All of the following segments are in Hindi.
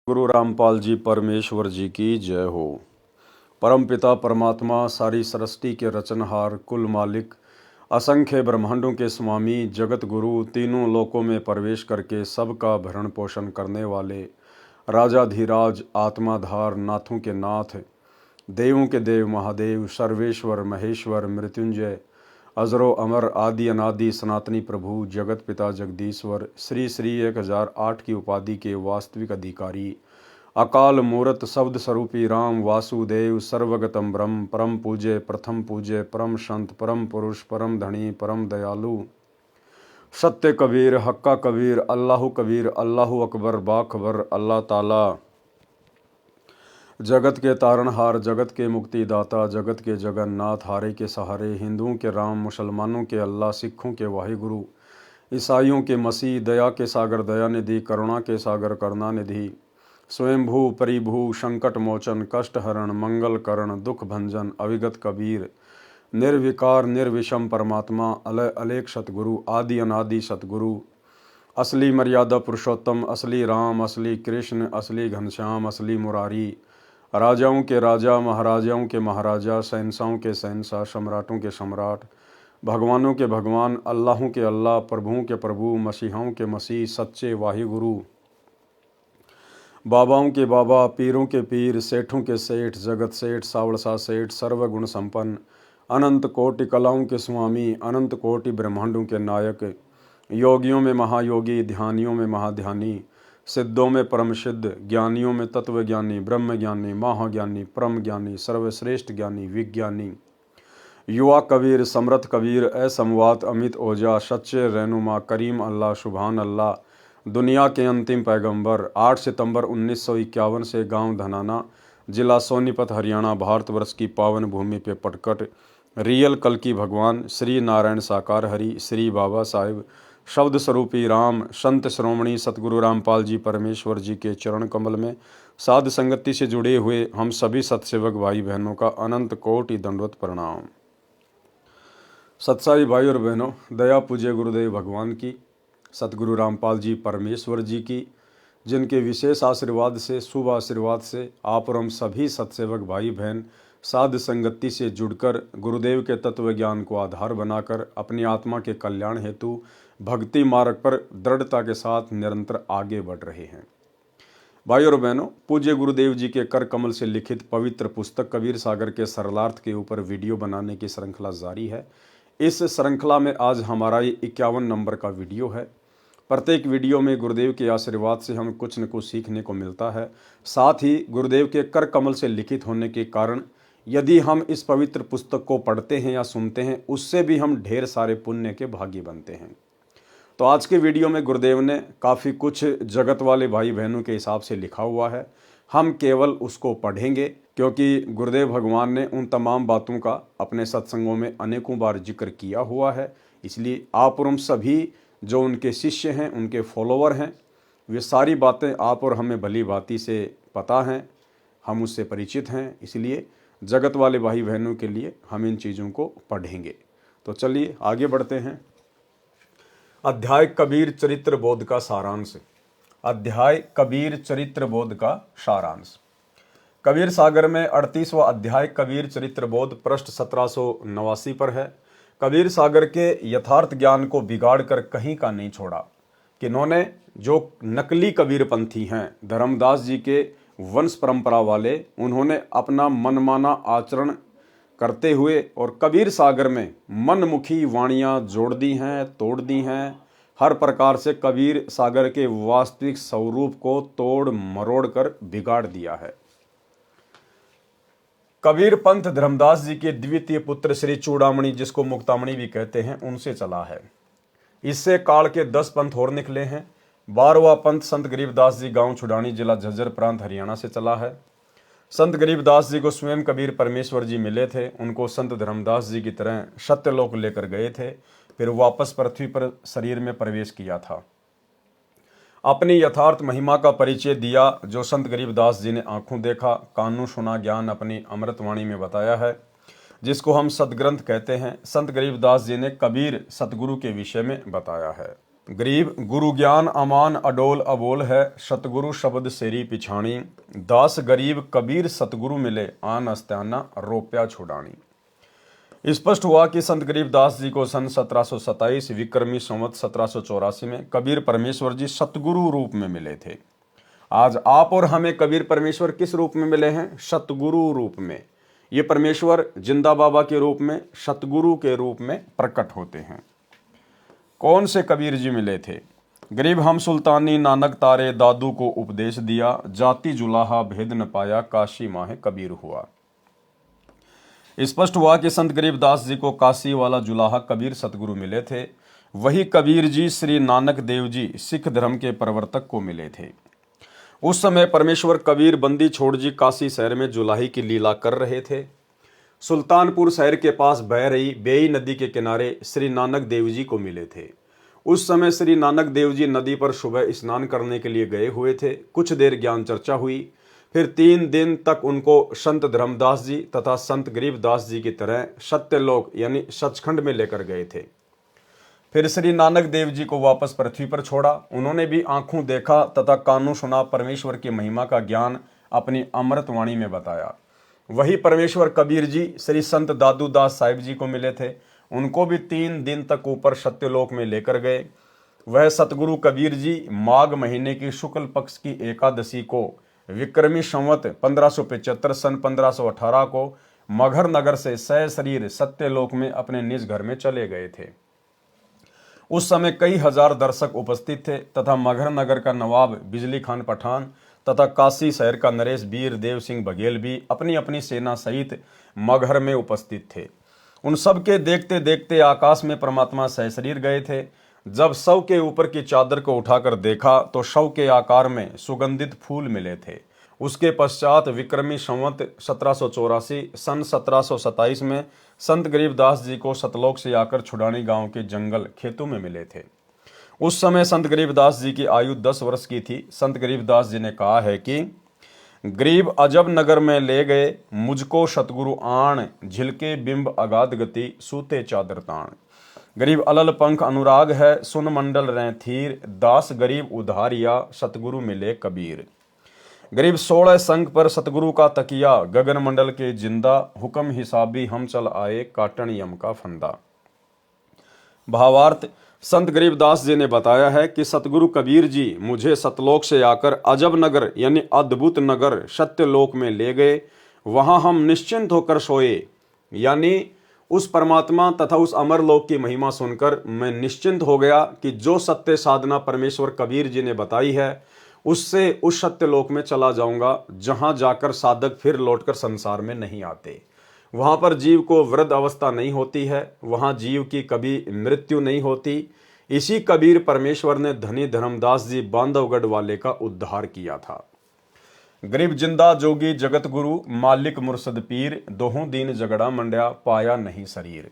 गुरु रामपाल जी परमेश्वर जी की जय हो। परम पिता परमात्मा सारी सृष्टि के रचनहार, कुल मालिक, असंख्य ब्रह्मांडों के स्वामी, जगत गुरु, तीनों लोकों में प्रवेश करके सबका भरण पोषण करने वाले राजाधिराज, आत्माधार, नाथों के नाथ, देवों के देव महादेव, सर्वेश्वर महेश्वर, मृत्युंजय, अजरो अमर, आदि अनादि, सनातनी प्रभु, जगत पिता जगदीश्वर, श्री श्री 1008 की उपाधि के वास्तविक अधिकारी, अकाल मूरत शब्द स्वरूपी राम वासुदेव, सर्वगतम ब्रह्म, परम पूज्य, प्रथम पूज्य, परम संत, परम पुरुष, परम धनी, परम दयालु, सत्य कबीर, हक्का कबीर, अल्लाह कबीर, अल्लाह अकबर, बाखबर, अल्लाह ताला, जगत के तारणहार, जगत के मुक्तिदाता, जगत के जगन्नाथ, हारे के सहारे, हिंदुओं के राम, मुसलमानों के अल्लाह, सिखों के वाहिगुरु, ईसाइयों के मसीह, दया के सागर दयानिधि, करुणा के सागर करुणानिधि, स्वयंभू परिभू, संकट मोचन, कष्ट हरण, मंगल करण, दुख भंजन, अविगत कबीर, निर्विकार निर्विषम परमात्मा, अलय अलेख सतगुरु, आदि अनादि सतगुरु, असली मर्यादा पुरुषोत्तम, असली राम, असली कृष्ण, असली घनश्याम, असली मुरारी, राजाओं के राजा, महाराजाओं के महाराजा, शहंशाहों के शहंशाह, सम्राटों के सम्राट, भगवानों के भगवान, अल्लाहों के अल्लाह, प्रभुओं के प्रभु, मसीहाओं के मसीह, सच्चे वाहिगुरु, बाबाओं के बाबा, पीरों के पीर, सेठों के सेठ, जगत सेठ, सावड़सा सेठ, सर्वगुण संपन्न, अनंत कोटि कलाओं के स्वामी, अनंत कोटि ब्रह्मांडों के नायक, योगियों में महायोगी, ध्यानियों में महाध्यानी, सिद्धों में परम सिद्ध, ज्ञानियों में तत्व ज्ञानी, ब्रह्म ज्ञानी, महाज्ञानी, परम ज्ञानी, सर्वश्रेष्ठ ज्ञानी, विज्ञानी, युवा कबीर, समर्थ कबीर, असमवात, अमित ओजा, सच्चे रहनुमा, करीम अल्लाह, सुभान अल्लाह, दुनिया के अंतिम पैगंबर, 8 सितंबर 1951 से गांव धनाना, जिला सोनीपत, हरियाणा, भारतवर्ष की पावन भूमि पे पटकट, रियल कल की भगवान, श्री नारायण साकार हरि, श्री बाबा साहिब, शब्द स्वरूपी राम, संत श्रोमणी सतगुरु रामपाल जी परमेश्वर जी के चरण कमल में साध संगति से जुड़े हुए हम सभी सतसेवक भाई बहनों का अनंत कोटि दंडवत प्रणाम। सत्साई भाई और बहनों, दया पूज्य गुरुदेव भगवान की, सतगुरु रामपाल जी परमेश्वर जी की, जिनके विशेष आशीर्वाद से, शुभ आशीर्वाद से आप और हम सभी सतसेवक भाई बहन साध संगति से जुड़कर गुरुदेव के तत्व ज्ञान को आधार बनाकर अपनी आत्मा के कल्याण हेतु भक्ति मार्ग पर दृढ़ता के साथ निरंतर आगे बढ़ रहे हैं। भाई और बहनों, पूज्य गुरुदेव जी के कर कमल से लिखित पवित्र पुस्तक कबीर सागर के सरलार्थ के ऊपर वीडियो बनाने की श्रृंखला जारी है। इस श्रृंखला में आज हमारा ये 51 नंबर का वीडियो है। प्रत्येक वीडियो में गुरुदेव के आशीर्वाद से हमें कुछ न कुछ सीखने को मिलता है। साथ ही गुरुदेव के कर कमल से लिखित होने के कारण यदि हम इस पवित्र पुस्तक को पढ़ते हैं या सुनते हैं, उससे भी हम ढेर सारे पुण्य के भागी बनते हैं। तो आज के वीडियो में गुरुदेव ने काफ़ी कुछ जगत वाले भाई बहनों के हिसाब से लिखा हुआ है। हम केवल उसको पढ़ेंगे क्योंकि गुरुदेव भगवान ने उन तमाम बातों का अपने सत्संगों में अनेकों बार जिक्र किया हुआ है। इसलिए आप और हम सभी जो उनके शिष्य हैं, उनके फॉलोवर हैं, वे सारी बातें आप और हमें भली भांति से पता हैं, हम उससे परिचित हैं। इसलिए जगत वाले भाई बहनों के लिए हम इन चीज़ों को पढ़ेंगे। तो चलिए आगे बढ़ते हैं। अध्याय कबीर चरित्र बोध का सारांश। अध्याय कबीर चरित्र बोध का सारांश। कबीर सागर में 38वां अध्याय कबीर चरित्र बोध पृष्ठ 1789 पर है। कबीर सागर के यथार्थ ज्ञान को बिगाड़ कर कहीं का नहीं छोड़ा। किन्होंने? जो नकली कबीरपंथी हैं, धर्मदास जी के वंश परंपरा वाले, उन्होंने अपना मनमाना आचरण करते हुए और कबीर सागर में मनमुखी वाणियाँ जोड़ दी हैं, तोड़ दी हैं। हर प्रकार से कबीर सागर के वास्तविक स्वरूप को तोड़ मरोड़ कर बिगाड़ दिया है। कबीर पंथ धर्मदास जी के द्वितीय पुत्र श्री चूड़ामणि, जिसको मुक्तामणि भी कहते हैं, उनसे चला है। इससे काल के 10 पंथ और निकले हैं। 12वां पंथ संत गरीबदास जी, गांव छुड़ानी, जिला झज्जर, प्रांत हरियाणा से चला है। संत गरीबदास जी को स्वयं कबीर परमेश्वर जी मिले थे। उनको संत धर्मदास जी की तरह सत्यलोक लेकर गए थे, फिर वापस पृथ्वी पर शरीर में प्रवेश किया था। अपनी यथार्थ महिमा का परिचय दिया, जो संत गरीबदास जी ने आंखों देखा, कानों सुना, ज्ञान अपनी अमृतवाणी में बताया है, जिसको हम सदग्रंथ कहते हैं। संत गरीबदास जी ने कबीर सतगुरु के विषय में बताया है। गरीब गुरु ज्ञान अमान अडोल अबोल है, सतगुरु शब्द सेरी पिछाणी, दास गरीब कबीर सतगुरु मिले, आन अस्त्याना रोप्या छुड़ानी। स्पष्ट हुआ कि संत गरीबदास जी को सन 1727 विक्रमी संवत 1784 में कबीर परमेश्वर जी सतगुरु रूप में मिले थे। आज आप और हमें कबीर परमेश्वर किस रूप में मिले हैं? सतगुरु रूप में। ये परमेश्वर जिंदा बाबा के रूप में, सतगुरु के रूप में प्रकट होते हैं। कौन से कबीर जी मिले थे? गरीब हम सुल्तानी नानक तारे दादू को उपदेश दिया, जाति जुलाहा भेद न पाया, काशी माहे कबीर हुआ। स्पष्ट हुआ कि संत गरीबदास जी को काशी वाला जुलाहा कबीर सतगुरु मिले थे। वही कबीर जी श्री नानक देव जी सिख धर्म के प्रवर्तक को मिले थे। उस समय परमेश्वर कबीर बंदी छोड़ जी काशी शहर में जुलाही की लीला कर रहे थे। सुल्तानपुर शहर के पास बह रही बेई नदी के किनारे श्री नानक देव जी को मिले थे। उस समय श्री नानक देव जी नदी पर सुबह स्नान करने के लिए गए हुए थे। कुछ देर ज्ञान चर्चा हुई, फिर 3 दिन तक उनको संत धर्मदास जी तथा संत गरीबदास जी की तरह सत्यलोक यानी सचखंड में लेकर गए थे। फिर श्री नानक देव जी को वापस पृथ्वी पर छोड़ा। उन्होंने भी आंखों देखा तथा कानों सुना, परमेश्वर की महिमा का ज्ञान अपनी अमृत वाणी में बताया। वही परमेश्वर कबीर जी श्री संत दादू दास साहिब जी को मिले थे। उनको भी 3 दिन तक ऊपर सत्यलोक में लेकर गए। वह सतगुरु कबीर जी माघ महीने की शुक्ल पक्ष की एकादशी को विक्रमी संवत 1575 सन 1518 को मगहर नगर से सशरीर सत्यलोक में अपने निज घर में चले गए थे। उस समय कई हजार दर्शक उपस्थित थे तथा मगहर नगर का नवाब बिजली खान पठान तथा काशी शहर का नरेश वीर देव सिंह बघेल भी अपनी अपनी सेना सहित मगहर में उपस्थित थे। उन सब के देखते देखते आकाश में परमात्मा सहशरीर गए थे। जब शव के ऊपर की चादर को उठाकर देखा तो शव के आकार में सुगंधित फूल मिले थे। उसके पश्चात विक्रमी संवत 1784 सन 1727 में संत गरीबदास जी को सतलोक से आकर छुड़ानी गांव के जंगल खेतों में मिले थे। उस समय संत गरीबदास जी की आयु 10 वर्ष की थी। संत गरीबदास जी ने कहा है कि गरीब अजब नगर में ले गए मुझको सतगुरु आण, झिलके बिंब अगाध गति सूते चादर ताण। गरीब अलल पंख अनुराग है, सुन मंडल रहें थीर, दास गरीब उधारिया सतगुरु मिले कबीर। गरीब 16 संख पर सतगुरु का तकिया, गगन मंडल के जिंदा, हुक्म हिसाबी हम चल आए, काटन यम का फंदा। भावार्थ, संत गरीबदास जी ने बताया है कि सतगुरु कबीर जी मुझे सतलोक से आकर अजब नगर यानी अद्भुत नगर सत्यलोक में ले गए। वहां हम निश्चिंत होकर सोए, यानी उस परमात्मा तथा उस अमरलोक की महिमा सुनकर मैं निश्चिंत हो गया कि जो सत्य साधना परमेश्वर कबीर जी ने बताई है उससे उस सत्यलोक में चला जाऊंगा, जहां जाकर साधक फिर लौटकर संसार में नहीं आते। वहां पर जीव को वृद्ध अवस्था नहीं होती है, वहां जीव की कभी मृत्यु नहीं होती। इसी कबीर परमेश्वर ने धनी धर्मदास जी बांधवगढ़ वाले का उद्धार किया था। गरीब जिंदा जोगी जगत गुरु, मालिक मुर्शद पीर, दोहों दीन झगड़ा मंड्या, पाया नहीं शरीर।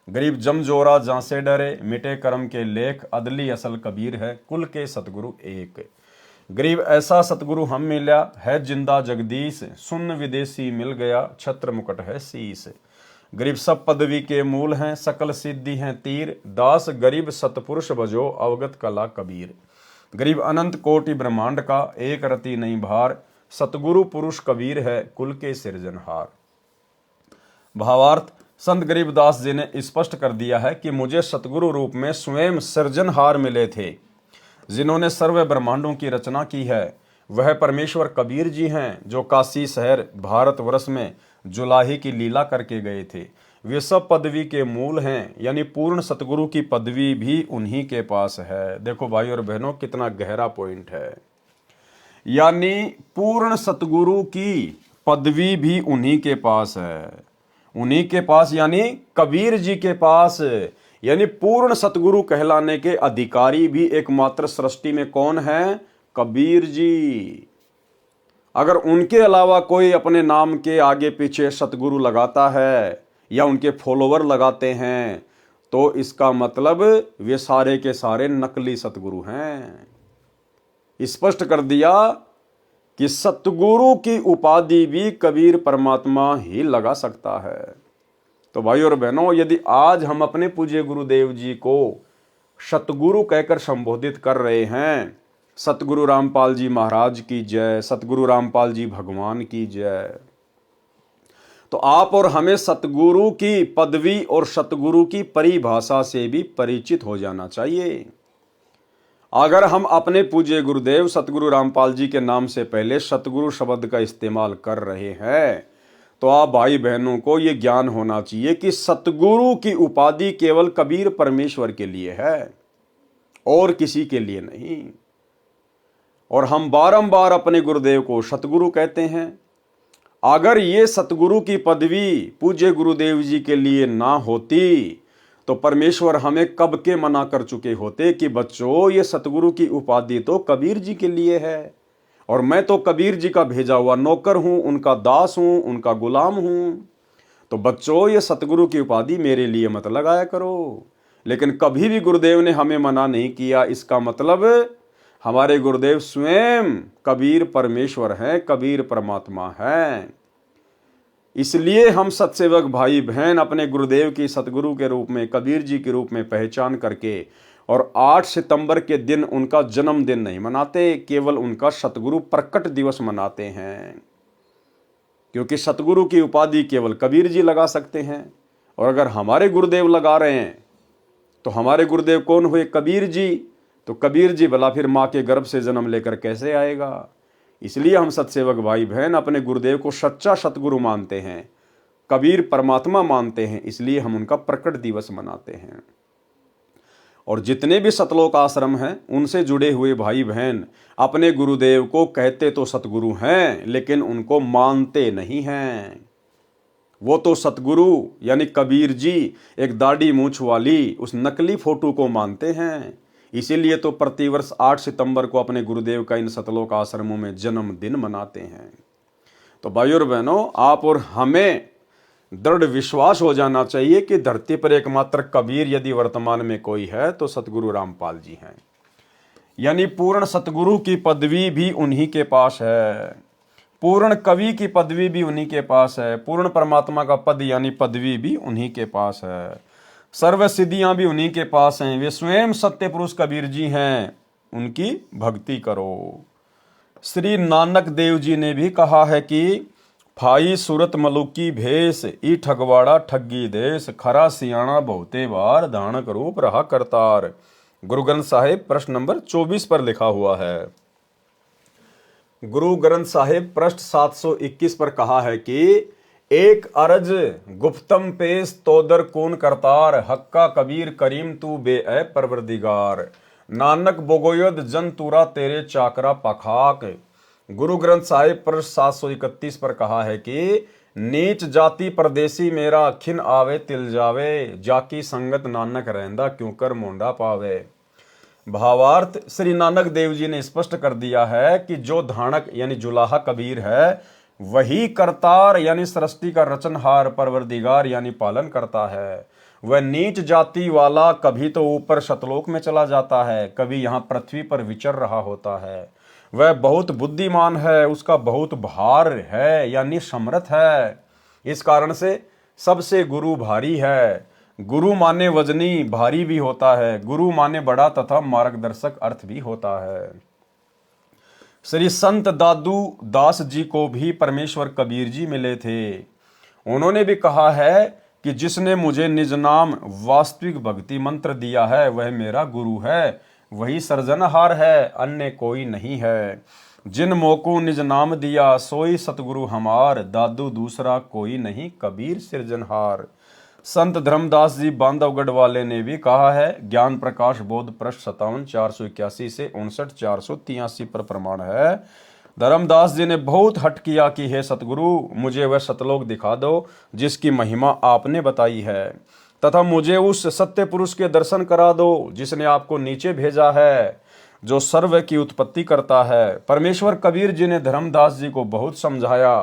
गरीब जमजोरा जहां से डरे, मिटे कर्म के लेख, अदली असल कबीर है, कुल के सतगुरु एक। गरीब ऐसा सतगुरु हम मिला है जिंदा जगदीश, सुन विदेशी मिल गया, छत्र मुकुट है शीस। गरीब सब पदवी के मूल हैं, सकल सिद्धि हैं तीर, दास गरीब सतपुरुष बजो, अवगत कला कबीर। गरीब अनंत कोटि ब्रह्मांड का, एक रति नहीं भार, सतगुरु पुरुष कबीर है, कुल के सिरजनहार। भावार्थ, संत गरीबदास जी ने स्पष्ट कर दिया है कि मुझे सतगुरु रूप में स्वयं सृजनहार मिले थे। जिन्होंने सर्व ब्रह्मांडों की रचना की है वह परमेश्वर कबीर जी हैं, जो काशी शहर भारतवर्ष में जुलाही की लीला करके गए थे। वे सब पदवी के मूल हैं, यानी पूर्ण सतगुरु की पदवी भी उन्हीं के पास है। देखो भाई और बहनों, कितना गहरा पॉइंट है। यानी पूर्ण सतगुरु की पदवी भी उन्हीं के पास है। उन्हीं के पास यानी कबीर जी के पास, यानी पूर्ण सतगुरु कहलाने के अधिकारी भी एकमात्र सृष्टि में कौन है? कबीर जी। अगर उनके अलावा कोई अपने नाम के आगे पीछे सतगुरु लगाता है या उनके फॉलोवर लगाते हैं तो इसका मतलब वे सारे के सारे नकली सतगुरु हैं। स्पष्ट कर दिया कि सतगुरु की उपाधि भी कबीर परमात्मा ही लगा सकता है। तो भाई और बहनों, यदि आज हम अपने पूज्य गुरुदेव जी को सतगुरु कहकर संबोधित कर रहे हैं। सतगुरु रामपाल जी महाराज की जय, सतगुरु रामपाल जी भगवान की जय। तो आप और हमें सतगुरु की पदवी और सतगुरु की परिभाषा से भी परिचित हो जाना चाहिए। अगर हम अपने पूज्य गुरुदेव सतगुरु रामपाल जी के नाम से पहले सतगुरु शब्द का इस्तेमाल कर रहे हैं, तो आप भाई बहनों को यह ज्ञान होना चाहिए कि सतगुरु की उपाधि केवल कबीर परमेश्वर के लिए है और किसी के लिए नहीं। और हम बारंबार अपने गुरुदेव को सतगुरु कहते हैं। अगर ये सतगुरु की पदवी पूज्य गुरुदेव जी के लिए ना होती तो परमेश्वर हमें कब के मना कर चुके होते कि बच्चों ये सतगुरु की उपाधि तो कबीर जी के लिए है और मैं तो कबीर जी का भेजा हुआ नौकर हूं, उनका दास हूं, उनका गुलाम हूं। तो बच्चों ये सतगुरु की उपाधि मेरे लिए मत लगाया करो। लेकिन कभी भी गुरुदेव ने हमें मना नहीं किया। इसका मतलब हमारे गुरुदेव स्वयं कबीर परमेश्वर हैं, कबीर परमात्मा हैं। इसलिए हम सत्सेवक भाई बहन अपने गुरुदेव की सतगुरु के रूप में, कबीर जी के रूप में पहचान करके और 8 सितंबर के दिन उनका जन्मदिन नहीं मनाते, केवल उनका सतगुरु प्रकट दिवस मनाते हैं। क्योंकि सतगुरु की उपाधि केवल कबीर जी लगा सकते हैं और अगर हमारे गुरुदेव लगा रहे हैं तो हमारे गुरुदेव कौन हुए? कबीर जी। तो कबीर जी भला फिर माँ के गर्भ से जन्म लेकर कैसे आएगा? इसलिए हम सत्सेवक भाई बहन अपने गुरुदेव को सच्चा सतगुरु मानते हैं, कबीर परमात्मा मानते हैं, इसलिए हम उनका प्रकट दिवस मनाते हैं। और जितने भी सतलोक आश्रम हैं उनसे जुड़े हुए भाई बहन अपने गुरुदेव को कहते तो सतगुरु हैं लेकिन उनको मानते नहीं हैं। वो तो सतगुरु यानी कबीर जी एक दाढ़ी मूंछ वाली उस नकली फोटो को मानते हैं। इसीलिए तो प्रतिवर्ष 8 सितंबर को अपने गुरुदेव का इन सतलोक आश्रमों में जन्मदिन मनाते हैं। तो भाइयों और बहनों, आप और हमें दृढ़ विश्वास हो जाना चाहिए कि धरती पर एकमात्र कबीर यदि वर्तमान में कोई है तो सतगुरु रामपाल जी हैं। यानी पूर्ण सतगुरु की पदवी भी उन्हीं के पास है, पूर्ण कवि की पदवी भी उन्हीं के पास है, पूर्ण परमात्मा का पद यानी पदवी भी उन्हीं के पास है, सर्व सिद्धियां भी उन्हीं के पास हैं। वे स्वयं सत्य पुरुष कबीर जी हैं, उनकी भक्ति करो। श्री नानक देव जी ने भी कहा है कि फाई सूरत मलुकी भेष ई ठगवाड़ा ठगी देश खरा सियाणा बहुते बार धानक रूप रहा करतार। गुरु ग्रंथ साहिब प्रश्न नंबर 24 पर लिखा हुआ है। गुरु ग्रंथ साहिब पृष्ठ 721 पर कहा है कि एक अरज गुप्तम पेश तोदर कौन करतार हक्का कबीर करीम तू बे ए परवरदिगार नानक बोगोयद जन तुरा तेरे चाकरा पखाक। गुरु ग्रंथ साहिब पृष्ठ 731 पर कहा है कि नीच जाति परदेसी मेरा खिन आवे तिल जावे जाकी संगत नानक रहंदा क्यों कर मोंडा पावे। भावार्थ श्री नानक देव जी ने स्पष्ट कर दिया है कि जो धानक यानी जुलाहा कबीर है वही करतार यानी सृष्टि का रचनहार परवरदिगार यानी पालन करता है। वह नीच जाति वाला कभी तो ऊपर सतलोक में चला जाता है, कभी यहाँ पृथ्वी पर विचर रहा होता है। वह बहुत बुद्धिमान है, उसका बहुत भार है यानी समर्थ है। इस कारण से सबसे गुरु भारी है। गुरु माने वजनी भारी भी होता है, गुरु माने बड़ा तथा मार्गदर्शक अर्थ भी होता है। श्री संत दादू दास जी को भी परमेश्वर कबीर जी मिले थे। उन्होंने भी कहा है कि जिसने मुझे निज नाम वास्तविक भक्ति मंत्र दिया है वह मेरा गुरु है, वही सृजनहार है, अन्य कोई नहीं है। जिन मोको निज नाम दिया सोई सतगुरु हमार दादू दूसरा कोई नहीं कबीर सृजनहार। संत धर्मदास जी बांधवगढ़ वाले ने भी कहा है, ज्ञान प्रकाश बोध पृष्ठ 57 481 से 59 483 पर प्रमाण है। धर्मदास जी ने बहुत हट किया कि हे सतगुरु मुझे वह सतलोक दिखा दो जिसकी महिमा आपने बताई है, तथा मुझे उस सत्य पुरुष के दर्शन करा दो जिसने आपको नीचे भेजा है, जो सर्व की उत्पत्ति करता है। परमेश्वर कबीर जी ने धर्मदास जी को बहुत समझाया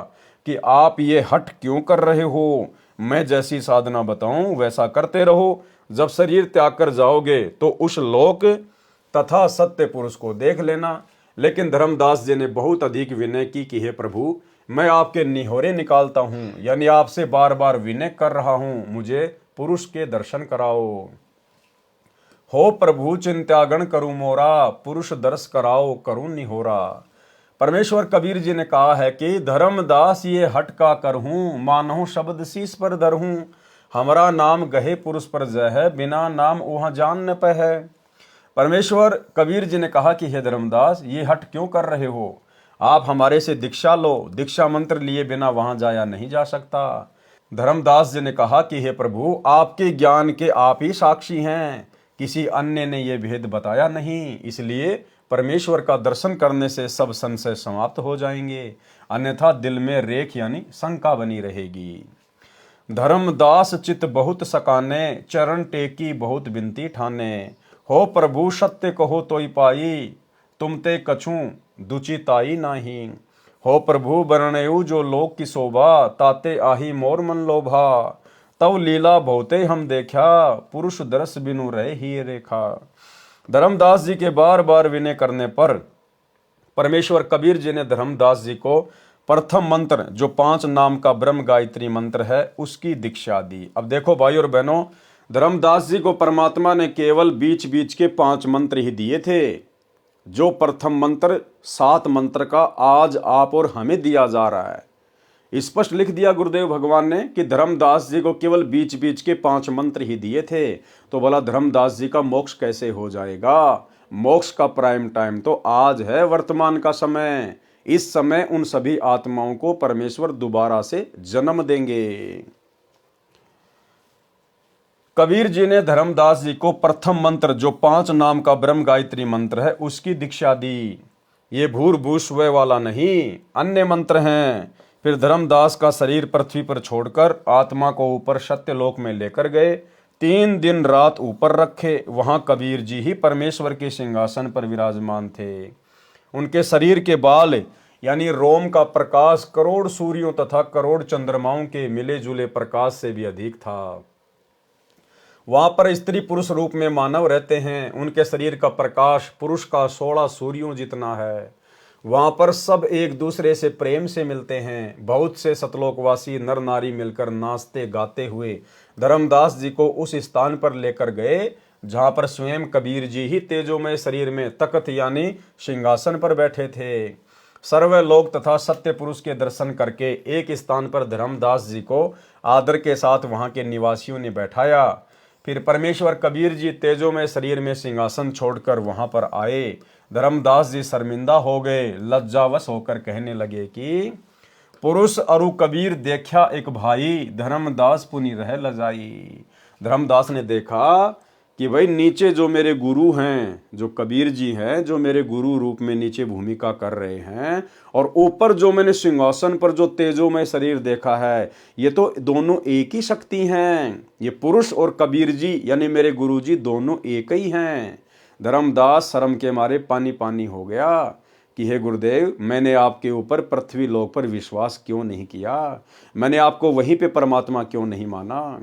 कि आप ये हट क्यों कर रहे हो, मैं जैसी साधना बताऊं वैसा करते रहो। जब शरीर त्याग कर जाओगे तो उस लोक तथा सत्य पुरुष को देख लेना। लेकिन धर्मदास जी ने बहुत अधिक विनय की कि हे प्रभु मैं आपके निहोरे निकालता हूं, यानी आपसे बार बार विनय कर रहा हूं, मुझे पुरुष के दर्शन कराओ। हो प्रभु चिंत्यागण करूं मोरा, पुरुष दर्श कराओ करूं निहोरा। परमेश्वर कबीर जी ने कहा है कि धर्मदास ये हट का करहूं, मानहूं शब्द शीस पर धरहूं। हमारा नाम गहे पुरुष पर जय है, बिना नाम वहां जान न पै है। परमेश्वर कबीर जी ने कहा कि हे धर्मदास, ये हट क्यों कर रहे हो? आप हमारे से दीक्षा लो, दीक्षा मंत्र लिए बिना वहां जाया नहीं जा सकता। धर्मदास जी ने कहा कि हे प्रभु, आपके ज्ञान के आप ही साक्षी हैं, किसी अन्य ने यह भेद बताया नहीं, इसलिए परमेश्वर का दर्शन करने से सब संशय समाप्त हो जाएंगे, अन्यथा दिल में रेख यानी शंका बनी रहेगी। धर्मदास चित बहुत सकाने, चरण टेकी बहुत बिनती ठाने। हो प्रभु सत्य कहो तोई पाई, तुम ते कछु दुचिताई नाही। हो प्रभु बरणयु जो लोक की शोभा, ताते आही मोर मन लोभा। तव लीला बहुते हम देखा, पुरुष दरस बिनु रहे ही रेखा। धर्मदास जी के बार बार विनय करने पर परमेश्वर कबीर जी ने धर्मदास जी को प्रथम मंत्र, जो 5 नाम का ब्रह्म गायत्री मंत्र है, उसकी दीक्षा दी। अब देखो भाई और बहनों, धर्मदास जी को परमात्मा ने केवल बीच बीच के 5 मंत्र ही दिए थे। जो प्रथम मंत्र 7 मंत्र का आज आप और हमें दिया जा रहा है, स्पष्ट लिख दिया गुरुदेव भगवान ने कि धर्मदास जी को केवल बीच बीच के 5 मंत्र ही दिए थे। तो भला धर्मदास जी का मोक्ष कैसे हो जाएगा? मोक्ष का प्राइम टाइम तो आज है, वर्तमान का समय। इस समय उन सभी आत्माओं को परमेश्वर दोबारा से जन्म देंगे। कबीर जी ने धर्मदास जी को प्रथम मंत्र, जो 5 नाम का ब्रह्म गायत्री मंत्र है, उसकी दीक्षा दी। ये भूर्भुव स्व वाला नहीं, अन्य मंत्र हैं। फिर धर्मदास का शरीर पृथ्वी पर छोड़कर आत्मा को ऊपर सत्यलोक में लेकर गए। 3 दिन रात ऊपर रखे। वहां कबीर जी ही परमेश्वर के सिंहासन पर विराजमान थे। उनके शरीर के बाल यानी रोम का प्रकाश करोड़ सूर्यों तथा करोड़ चंद्रमाओं के मिले जुले प्रकाश से भी अधिक था। वहां पर स्त्री पुरुष रूप में मानव रहते हैं। उनके शरीर का प्रकाश पुरुष का 16 सूर्यों जितना है। वहां पर सब एक दूसरे से प्रेम से मिलते हैं। बहुत से सतलोकवासी नर नारी मिलकर नाचते गाते हुए धर्मदास जी को उस स्थान पर लेकर गए जहां पर स्वयं कबीर जी ही तेजोमय शरीर में तख्त यानी सिंहासन पर बैठे थे। सर्व लोक तथा सत्य पुरुष के दर्शन करके एक स्थान पर धर्मदास जी को आदर के साथ वहां के निवासियों ने बैठाया। फिर परमेश्वर कबीर जी तेजोमय शरीर में सिंहासन छोड़कर वहां पर आए। धर्मदास जी शर्मिंदा हो गए, लज्जावश होकर कहने लगे कि पुरुष अरु कबीर देखा एक भाई, धर्मदास पुनि रह लजाई। धर्मदास ने देखा कि भाई नीचे जो मेरे गुरु हैं, जो कबीर जी हैं, जो मेरे गुरु रूप में नीचे भूमिका कर रहे हैं, और ऊपर जो मैंने सिंहासन पर जो तेजोमय शरीर देखा है, ये तो दोनों एक ही शक्ति हैं। ये पुरुष और कबीर जी यानी मेरे गुरु जी दोनों एक ही हैं। धर्मदास शर्म के मारे पानी पानी हो गया कि हे गुरुदेव, मैंने आपके ऊपर पृथ्वी लोक पर विश्वास क्यों नहीं किया? मैंने आपको वहीं पे परमात्मा क्यों नहीं माना?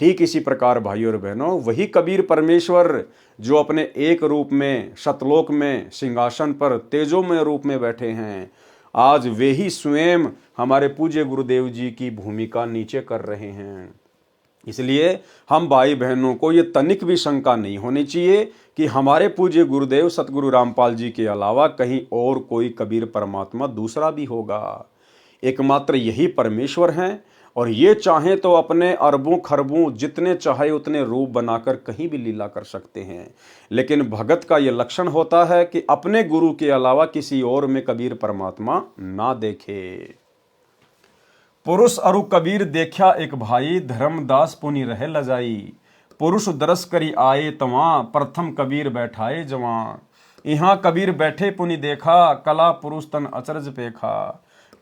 ठीक इसी प्रकार भाइयों और बहनों, वही कबीर परमेश्वर जो अपने एक रूप में सतलोक में सिंहासन पर तेजोमय रूप में बैठे हैं, आज वे ही स्वयं हमारे पूज्य गुरुदेव जी की भूमिका नीचे कर रहे हैं। इसलिए हम भाई बहनों को ये तनिक भी शंका नहीं होनी चाहिए कि हमारे पूज्य गुरुदेव सतगुरु रामपाल जी के अलावा कहीं और कोई कबीर परमात्मा दूसरा भी होगा। एकमात्र यही परमेश्वर हैं, और ये चाहें तो अपने अरबों खरबों जितने चाहे उतने रूप बनाकर कहीं भी लीला कर सकते हैं। लेकिन भगत का ये लक्षण होता है कि अपने गुरु के अलावा किसी और में कबीर परमात्मा ना देखे। पुरुष अरु कबीर देखा एक भाई, धर्मदास पुनि रहे लजाई। पुरुष दरस करी आए तवां, प्रथम कबीर बैठाए जवां। यहाँ कबीर बैठे पुनि देखा, कला पुरुष तन अचरज पेखा।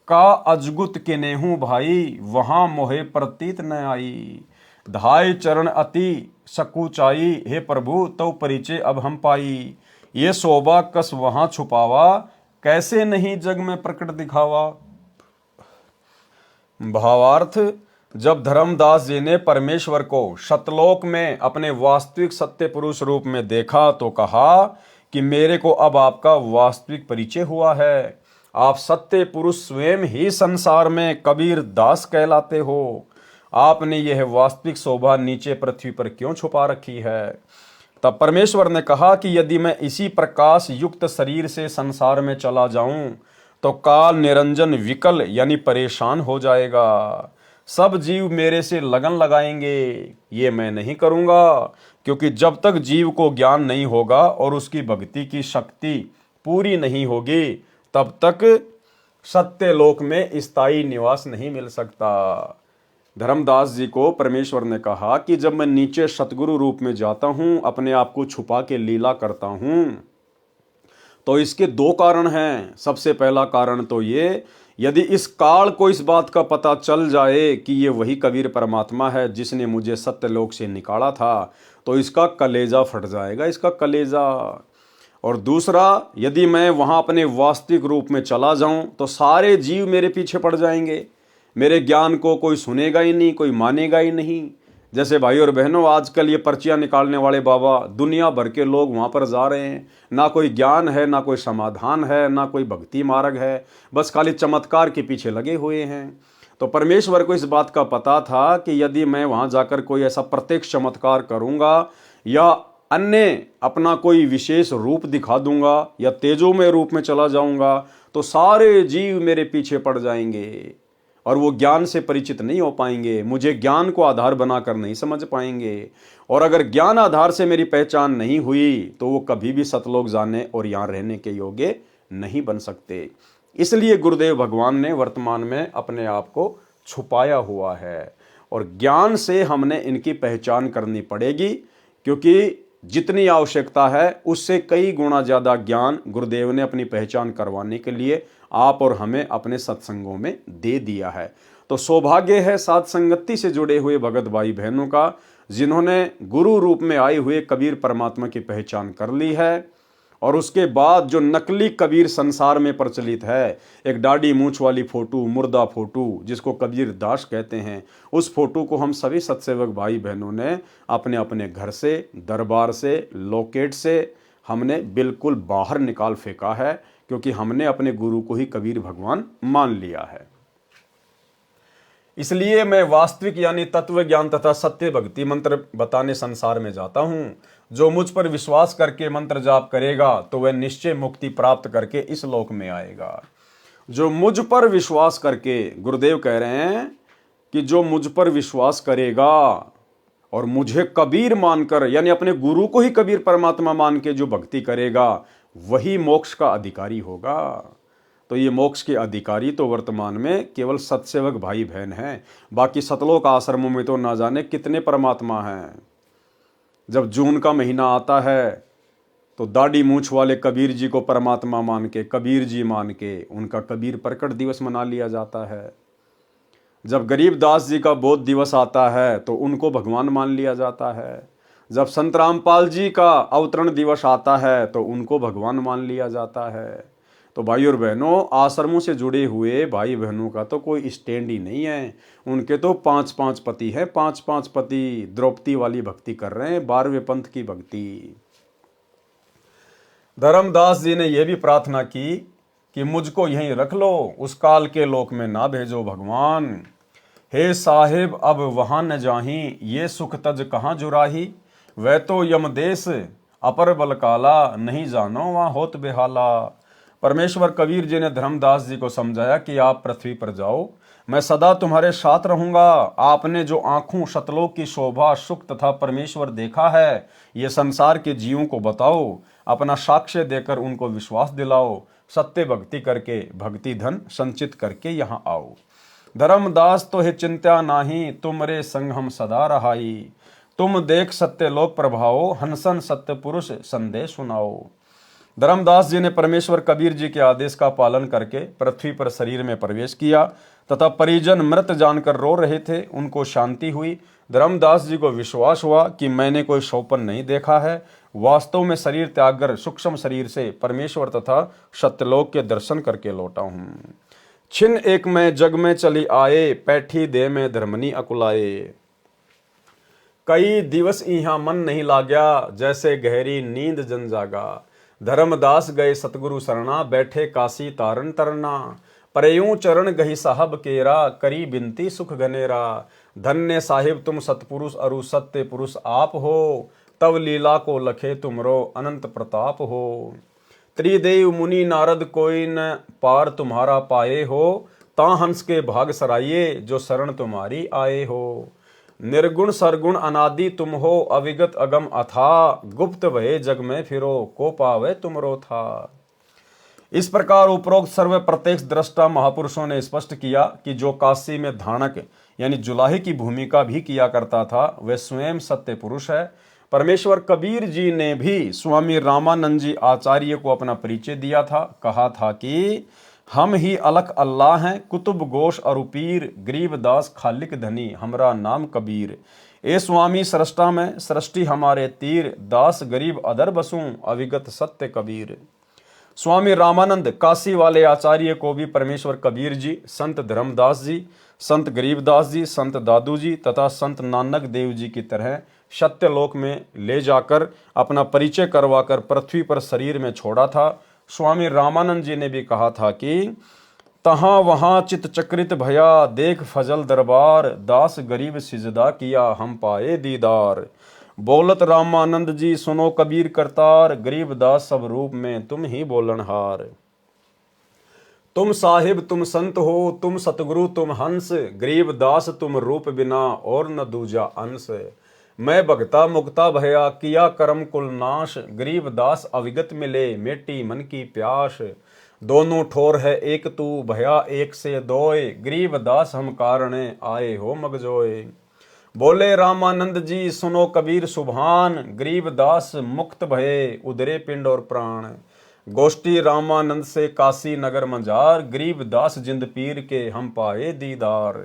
का अजगुत के नेहू भाई, वहां मोहे प्रतीत न आई। धाय चरण अति सकुचाई, हे प्रभु तो परिचय अब हम पाई। ये शोभा कस वहां छुपावा, कैसे नहीं जग में प्रकट दिखावा। भावार्थ, जब धर्मदास जी ने परमेश्वर को सतलोक में अपने वास्तविक सत्य पुरुष रूप में देखा तो कहा कि मेरे को अब आपका वास्तविक परिचय हुआ है। आप सत्य पुरुष स्वयं ही संसार में कबीर दास कहलाते हो। आपने यह वास्तविक शोभा नीचे पृथ्वी पर क्यों छुपा रखी है? तब परमेश्वर ने कहा कि यदि मैं इसी प्रकाश युक्त शरीर से संसार में चला जाऊं तो काल निरंजन विकल यानी परेशान हो जाएगा। सब जीव मेरे से लगन लगाएंगे, ये मैं नहीं करूंगा, क्योंकि जब तक जीव को ज्ञान नहीं होगा और उसकी भक्ति की शक्ति पूरी नहीं होगी तब तक सत्य लोक में स्थायी निवास नहीं मिल सकता। धर्मदास जी को परमेश्वर ने कहा कि जब मैं नीचे सतगुरु रूप में जाता हूं, अपने आप को छुपा के लीला करता हूं, तो इसके दो कारण हैं। सबसे पहला कारण तो ये, यदि इस काल को इस बात का पता चल जाए कि ये वही कबीर परमात्मा है जिसने मुझे सत्यलोक से निकाला था, तो इसका कलेजा फट जाएगा, इसका कलेजा। और दूसरा, यदि मैं वहाँ अपने वास्तविक रूप में चला जाऊं तो सारे जीव मेरे पीछे पड़ जाएंगे, मेरे ज्ञान को कोई सुनेगा ही नहीं, कोई मानेगा ही नहीं। जैसे भाई और बहनों, आजकल ये पर्चियाँ निकालने वाले बाबा, दुनिया भर के लोग वहाँ पर जा रहे हैं, ना कोई ज्ञान है, ना कोई समाधान है, ना कोई भक्ति मार्ग है, बस खाली चमत्कार के पीछे लगे हुए हैं। तो परमेश्वर को इस बात का पता था कि यदि मैं वहाँ जाकर कोई ऐसा प्रत्यक्ष चमत्कार करूँगा या अन्य अपना कोई विशेष रूप दिखा दूंगा या तेजोमय रूप में चला जाऊंगा तो सारे जीव मेरे पीछे पड़ जाएंगे और वो ज्ञान से परिचित नहीं हो पाएंगे, मुझे ज्ञान को आधार बनाकर नहीं समझ पाएंगे। और अगर ज्ञान आधार से मेरी पहचान नहीं हुई तो वो कभी भी सतलोक जाने और यहाँ रहने के योग्य नहीं बन सकते। इसलिए गुरुदेव भगवान ने वर्तमान में अपने आप को छुपाया हुआ है और ज्ञान से हमने इनकी पहचान करनी पड़ेगी, क्योंकि जितनी आवश्यकता है उससे कई गुना ज़्यादा ज्ञान गुरुदेव ने अपनी पहचान करवाने के लिए आप और हमें अपने सत्संगों में दे दिया है। तो सौभाग्य है साथ संगति से जुड़े हुए भगत भाई बहनों का, जिन्होंने गुरु रूप में आए हुए कबीर परमात्मा की पहचान कर ली है। और उसके बाद जो नकली कबीर संसार में प्रचलित है, एक दाढ़ी मूंछ वाली फोटो, मुर्दा फोटो जिसको कबीर दास कहते हैं, उस फोटो को हम सभी सत्सेवक भाई बहनों ने अपने अपने घर से, दरबार से, लोकेट से हमने बिल्कुल बाहर निकाल फेंका है, क्योंकि हमने अपने गुरु को ही कबीर भगवान मान लिया है। इसलिए मैं वास्तविक यानी तत्व ज्ञान तथा सत्य भक्ति मंत्र बताने संसार में जाता हूं। जो मुझ पर विश्वास करके मंत्र जाप करेगा तो वह निश्चय मुक्ति प्राप्त करके इस लोक में आएगा। जो मुझ पर विश्वास करके, गुरुदेव कह रहे हैं कि जो मुझ पर विश्वास करेगा और मुझे कबीर मानकर यानी अपने गुरु को ही कबीर परमात्मा मान के जो भक्ति करेगा वही मोक्ष का अधिकारी होगा। तो ये मोक्ष के अधिकारी तो वर्तमान में केवल सत्सेवक भाई बहन हैं। बाकी सतलोक आश्रमों में तो ना जाने कितने परमात्मा हैं। जब जून का महीना आता है तो दाढ़ी मूंछ वाले कबीर जी को परमात्मा मान के, कबीर जी मान के उनका कबीर प्रकट दिवस मना लिया जाता है। जब गरीबदास जी का बोध दिवस आता है तो उनको भगवान मान लिया जाता है। जब संत रामपाल जी का अवतरण दिवस आता है तो उनको भगवान मान लिया जाता है। तो भाई और बहनों, आश्रमों से जुड़े हुए भाई बहनों का तो कोई स्टैंड ही नहीं है। उनके तो 5-5 पति है, 5-5 पति द्रौपदी वाली भक्ति कर रहे हैं, 12वें पंथ की भक्ति। धर्मदास जी ने यह भी प्रार्थना की कि मुझको यहीं रख लो, उस काल के लोक में ना भेजो भगवान। हे साहिब अब वहां न जाही, ये सुख तज कहाँ जुराही। वह तो यमदेश अपर बल काला, नहीं जानो वहाँ होत बेहाला। परमेश्वर कबीर जी ने धर्मदास जी को समझाया कि आप पृथ्वी पर जाओ, मैं सदा तुम्हारे साथ रहूंगा। आपने जो आंखों सतलोक की शोभा, सुख तथा परमेश्वर देखा है, ये संसार के जीवों को बताओ, अपना साक्ष्य देकर उनको विश्वास दिलाओ। सत्य भक्ति करके भक्ति धन संचित करके यहाँ आओ। धर्मदास तो है चिंता नाही, तुमरे संग हम सदा रहाई। तुम देख सत्य लोक प्रभाओ, हंसन सत्य पुरुष संदेश सुनाओ। धर्मदास जी ने परमेश्वर कबीर जी के आदेश का पालन करके पृथ्वी पर शरीर में प्रवेश किया तथा परिजन मृत जानकर रो रहे थे, उनको शांति हुई। धर्मदास जी को विश्वास हुआ कि मैंने कोई स्वप्न नहीं देखा है, वास्तव में शरीर त्याग कर सूक्ष्म शरीर से परमेश्वर तथा सत्यलोक के दर्शन करके लौटा हूँ। छिन एक में जग में चली आए, पैठी दे में धर्मनी अकुलाए। कई दिवस यहाँ मन नहीं लाग्या, जैसे गहरी नींद जन जागा। धर्मदास गए सतगुरु शरणा, बैठे काशी तारन तरना। परयूं चरण गही साहब केरा, करी बिनती सुख घनेरा। धन्य साहिब तुम सतपुरुष अरु सत्य पुरुष आप हो, तव लीला को लखे तुमरो अनंत प्रताप हो। त्रिदेव मुनि नारद कोई न पार तुम्हारा पाए हो, ता हंस के भाग सराइये जो शरण तुम्हारी आए हो। निर्गुण सरगुण अनादि तुम हो, अविगत अगम अथा, गुप्त भये जग में फिरो, को पावे तुमरो था। इस प्रकार उपरोक्त सर्व प्रत्यक्ष दृष्टा महापुरुषों ने स्पष्ट किया कि जो काशी में धानक यानी जुलाहे की भूमिका भी किया करता था वह स्वयं सत्य पुरुष है। परमेश्वर कबीर जी ने भी स्वामी रामानंद जी आचार्य को अपना परिचय दिया था। कहा था कि हम ही अलख अल्लाह हैं, कुतुब गोश अरुपीर, गरीबदास खालिक धनी, हमरा नाम कबीर। ए स्वामी सृष्टा में सृष्टि हमारे तीर, दास गरीब अदर बसूं, अविगत सत्य कबीर। स्वामी रामानंद काशी वाले आचार्य को भी परमेश्वर कबीर जी, संत धर्मदास जी, संत गरीबदास जी, संत दादू जी तथा संत नानक देव जी की तरह सत्यलोक में ले जाकर अपना परिचय करवाकर पृथ्वी पर शरीर में छोड़ा था। स्वामी रामानंद जी ने भी कहा था कि तहाँ वहाँ चित चक्रित भया, देख फजल दरबार, दास गरीब सिजदा किया, हम पाए दीदार। बोलत रामानंद जी सुनो कबीर करतार, गरीब दास सब रूप में तुम ही बोलनहार। तुम साहिब तुम संत हो, तुम सतगुरु तुम हंस, गरीब दास तुम रूप बिना और न दूजा अंश। मैं भगता मुक्ता भया किया कर्म कुल नाश, गरीब दास अविगत मिले मेटी मन की प्यास। दोनों ठोर है एक तू भया एक से दोए, गरीब दास हम कारणे आए हो मगजोए। बोले रामानंद जी सुनो कबीर सुभान, गरीब दास मुक्त भये उदरे पिंड और प्राण। गोष्ठी रामानंद से काशी नगर मंजार, गरीब दास जिंद पीर के हम पाए दीदार।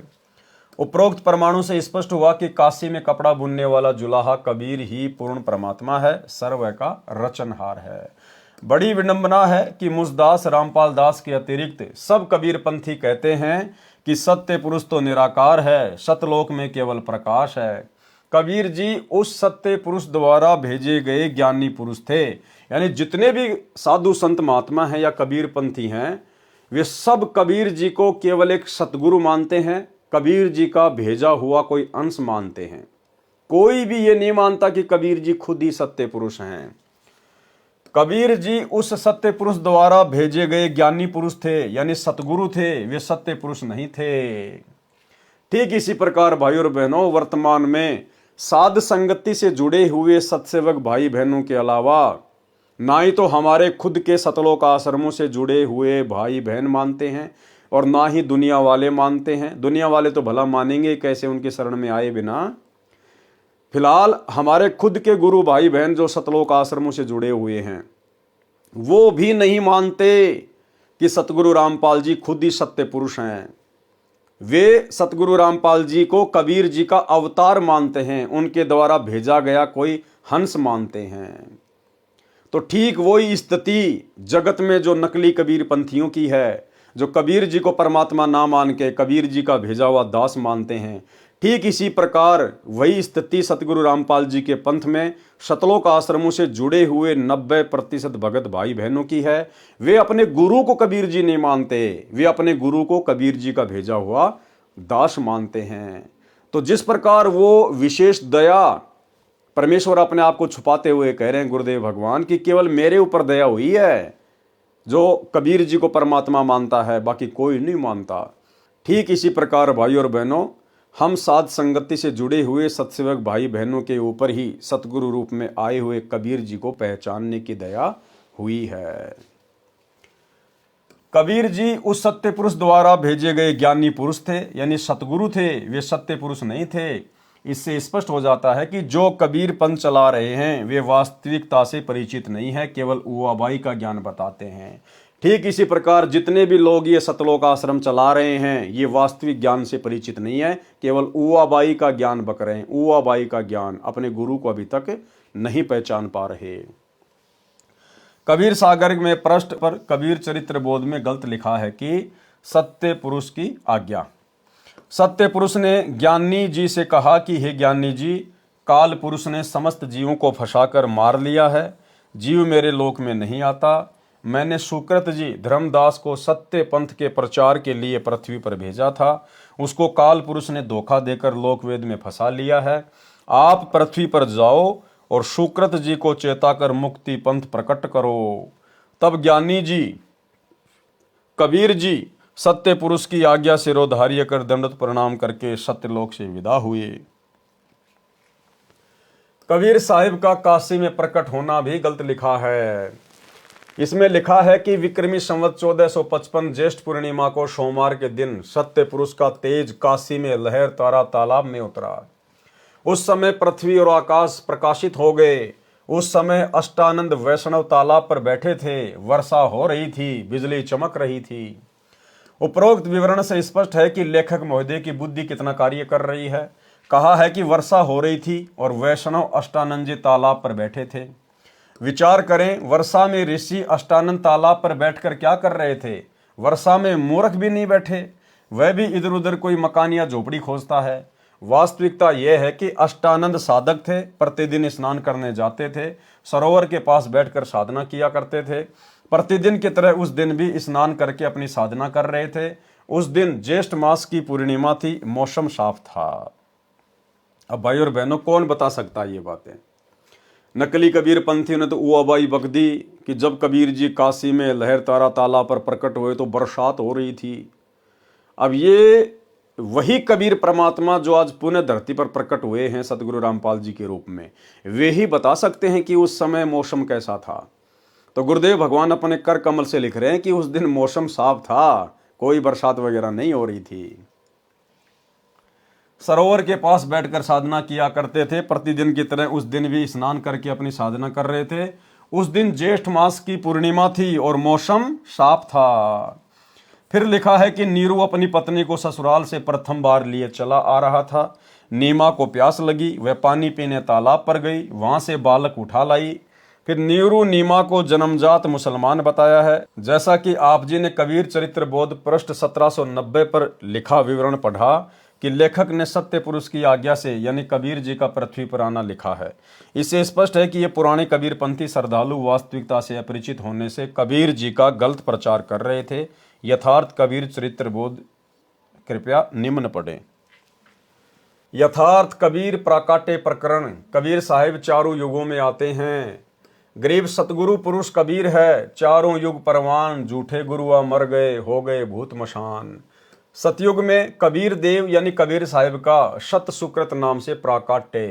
उपरोक्त परमाणु से स्पष्ट हुआ कि काशी में कपड़ा बुनने वाला जुलाहा कबीर ही पूर्ण परमात्मा है, सर्व का रचनहार है। बड़ी विडंबना है कि मुझदास रामपाल दास के अतिरिक्त सब कबीर पंथी कहते हैं कि सत्य पुरुष तो निराकार है, सतलोक में केवल प्रकाश है। कबीर जी उस सत्य पुरुष द्वारा भेजे गए ज्ञानी पुरुष थे। यानी जितने भी साधु संत महात्मा हैं या कबीर पंथी हैं, वे सब कबीर जी को केवल एक सतगुरु मानते हैं, कबीर जी का भेजा हुआ कोई अंश मानते हैं। कोई भी ये नहीं मानता कि कबीर जी खुद ही सत्य पुरुष हैं। कबीर जी उस सत्य पुरुष द्वारा भेजे गए ज्ञानी पुरुष थे, यानी सतगुरु थे, वे सत्य पुरुष नहीं थे। ठीक इसी प्रकार भाइयों और बहनों, वर्तमान में साध संगति से जुड़े हुए सत्सेवक भाई बहनों के अलावा ना ही तो हमारे खुद के सतलोक आश्रमों से जुड़े हुए भाई बहन मानते हैं और ना ही दुनिया वाले मानते हैं। दुनिया वाले तो भला मानेंगे कैसे उनके शरण में आए बिना। फिलहाल हमारे खुद के गुरु भाई बहन जो सतलोक आश्रमों से जुड़े हुए हैं, वो भी नहीं मानते कि सतगुरु रामपाल जी खुद ही सत्य पुरुष हैं। वे सतगुरु रामपाल जी को कबीर जी का अवतार मानते हैं, उनके द्वारा भेजा गया कोई हंस मानते हैं। तो ठीक वही स्थिति जगत में जो नकली कबीर पंथियों की है, जो कबीर जी को परमात्मा ना मान के कबीर जी का भेजा हुआ दास मानते हैं, ठीक इसी प्रकार वही स्थिति सतगुरु रामपाल जी के पंथ में सतलोक आश्रमों से जुड़े हुए 90% भगत भाई बहनों की है। वे अपने गुरु को कबीर जी नहीं मानते, वे अपने गुरु को कबीर जी का भेजा हुआ दास मानते हैं। तो जिस प्रकार वो विशेष दया परमेश्वर अपने आप को छुपाते हुए कह रहे हैं गुरुदेव भगवान कि केवल मेरे ऊपर दया हुई है, जो कबीर जी को परमात्मा मानता है, बाकी कोई नहीं मानता। ठीक इसी प्रकार भाइयों और बहनों, हम साध संगति से जुड़े हुए सत्सेवक भाई बहनों के ऊपर ही सतगुरु रूप में आए हुए कबीर जी को पहचानने की दया हुई है। कबीर जी उस सत्य पुरुष द्वारा भेजे गए ज्ञानी पुरुष थे, यानी सतगुरु थे, वे सत्य पुरुष नहीं थे। इससे स्पष्ट हो जाता है कि जो कबीर पंथ चला रहे हैं वे वास्तविकता से परिचित नहीं है, केवल उवाबाई का ज्ञान बताते हैं। ठीक इसी प्रकार जितने भी लोग ये सतलोक आश्रम चला रहे हैं ये वास्तविक ज्ञान से परिचित नहीं है, केवल उवाबाई का ज्ञान बक रहे हैं। उवाबाई का ज्ञान, अपने गुरु को अभी तक नहीं पहचान पा रहे। कबीर सागर में पृष्ठ पर कबीर चरित्र बोध में गलत लिखा है कि सत्य पुरुष की आज्ञा। सत्य पुरुष ने ज्ञानी जी से कहा कि हे ज्ञानी जी, काल पुरुष ने समस्त जीवों को फंसाकर मार लिया है, जीव मेरे लोक में नहीं आता। मैंने सुकृत जी धर्मदास को सत्य पंथ के प्रचार के लिए पृथ्वी पर भेजा था, उसको काल पुरुष ने धोखा देकर लोकवेद में फंसा लिया है। आप पृथ्वी पर जाओ और सुकृत जी को चेताकर मुक्ति पंथ प्रकट करो। तब ज्ञानी जी कबीर जी सत्य पुरुष की आज्ञा सिरोधार्य कर दंडवत प्रणाम करके सत्यलोक से विदा हुए। कबीर साहिब का काशी में प्रकट होना भी गलत लिखा है। इसमें लिखा है कि विक्रमी संवत 1455 ज्येष्ठ पूर्णिमा को सोमवार के दिन सत्य पुरुष का तेज काशी में लहर तारा तालाब में उतरा। उस समय पृथ्वी और आकाश प्रकाशित हो गए। उस समय अष्टानंद वैष्णव तालाब पर बैठे थे। वर्षा हो रही थी, बिजली चमक रही थी। उपरोक्त विवरण से स्पष्ट है कि लेखक महोदय की बुद्धि कितना कार्य कर रही है। कहा है कि वर्षा हो रही थी और वैष्णव अष्टानंद जी तालाब पर बैठे थे। विचार करें, वर्षा में ऋषि अष्टानंद तालाब पर बैठकर क्या कर रहे थे। वर्षा में मूर्ख भी नहीं बैठे, वह भी इधर उधर कोई मकान या झोपड़ी खोजता है। वास्तविकता यह है कि अष्टानंद साधक थे, प्रतिदिन स्नान करने जाते थे, सरोवर के पास बैठकर साधना किया करते थे। प्रतिदिन की तरह उस दिन भी स्नान करके अपनी साधना कर रहे थे। उस दिन ज्येष्ठ मास की पूर्णिमा थी, मौसम साफ था। अब भाई और बहनों, कौन बता सकता है ये बातें। नकली कबीर पंथियों ने तो उबाई बक दी कि जब कबीर जी काशी में लहर तारा तालाब पर प्रकट हुए तो बरसात हो रही थी। अब ये वही कबीर परमात्मा जो आज पुनः धरती पर प्रकट हुए हैं सतगुरु रामपाल जी के रूप में, वे ही बता सकते हैं कि उस समय मौसम कैसा था। तो गुरुदेव भगवान अपने कर कमल से लिख रहे हैं कि उस दिन मौसम साफ था, कोई बरसात वगैरह नहीं हो रही थी। सरोवर के पास बैठकर साधना किया करते थे, प्रतिदिन की तरह उस दिन भी स्नान करके अपनी साधना कर रहे थे। उस दिन ज्येष्ठ मास की पूर्णिमा थी और मौसम साफ था। फिर लिखा है कि नीरू अपनी पत्नी को ससुराल से प्रथम बार लिए चला आ रहा था। नीमा को प्यास लगी, वह पानी पीने तालाब पर गई, वहां से बालक उठा लाई। फिर नीरू नीमा को जन्मजात मुसलमान बताया है। जैसा कि आप जी ने कबीर चरित्र बोध पृष्ठ 1790 पर लिखा विवरण पढ़ा कि लेखक ने सत्य पुरुष की आज्ञा से यानी कबीर जी का पृथ्वी पर आना लिखा है। इससे स्पष्ट है कि ये पुराने कबीरपंथी श्रद्धालु वास्तविकता से अपरिचित होने से कबीर जी का गलत प्रचार कर रहे थे। यथार्थ कबीर चरित्र बोध कृपया निम्न पढ़ें। यथार्थ कबीर प्राकाट्य प्रकरण। कबीर साहिब चारों युगों में आते हैं। गरीब सतगुरु पुरुष कबीर है, चारों युग परवान, झूठे गुरुआ मर गए, हो गए भूत मशान। सतयुग में कबीर देव यानी कबीर साहिब का शत सुकृत नाम से प्राकाट्य।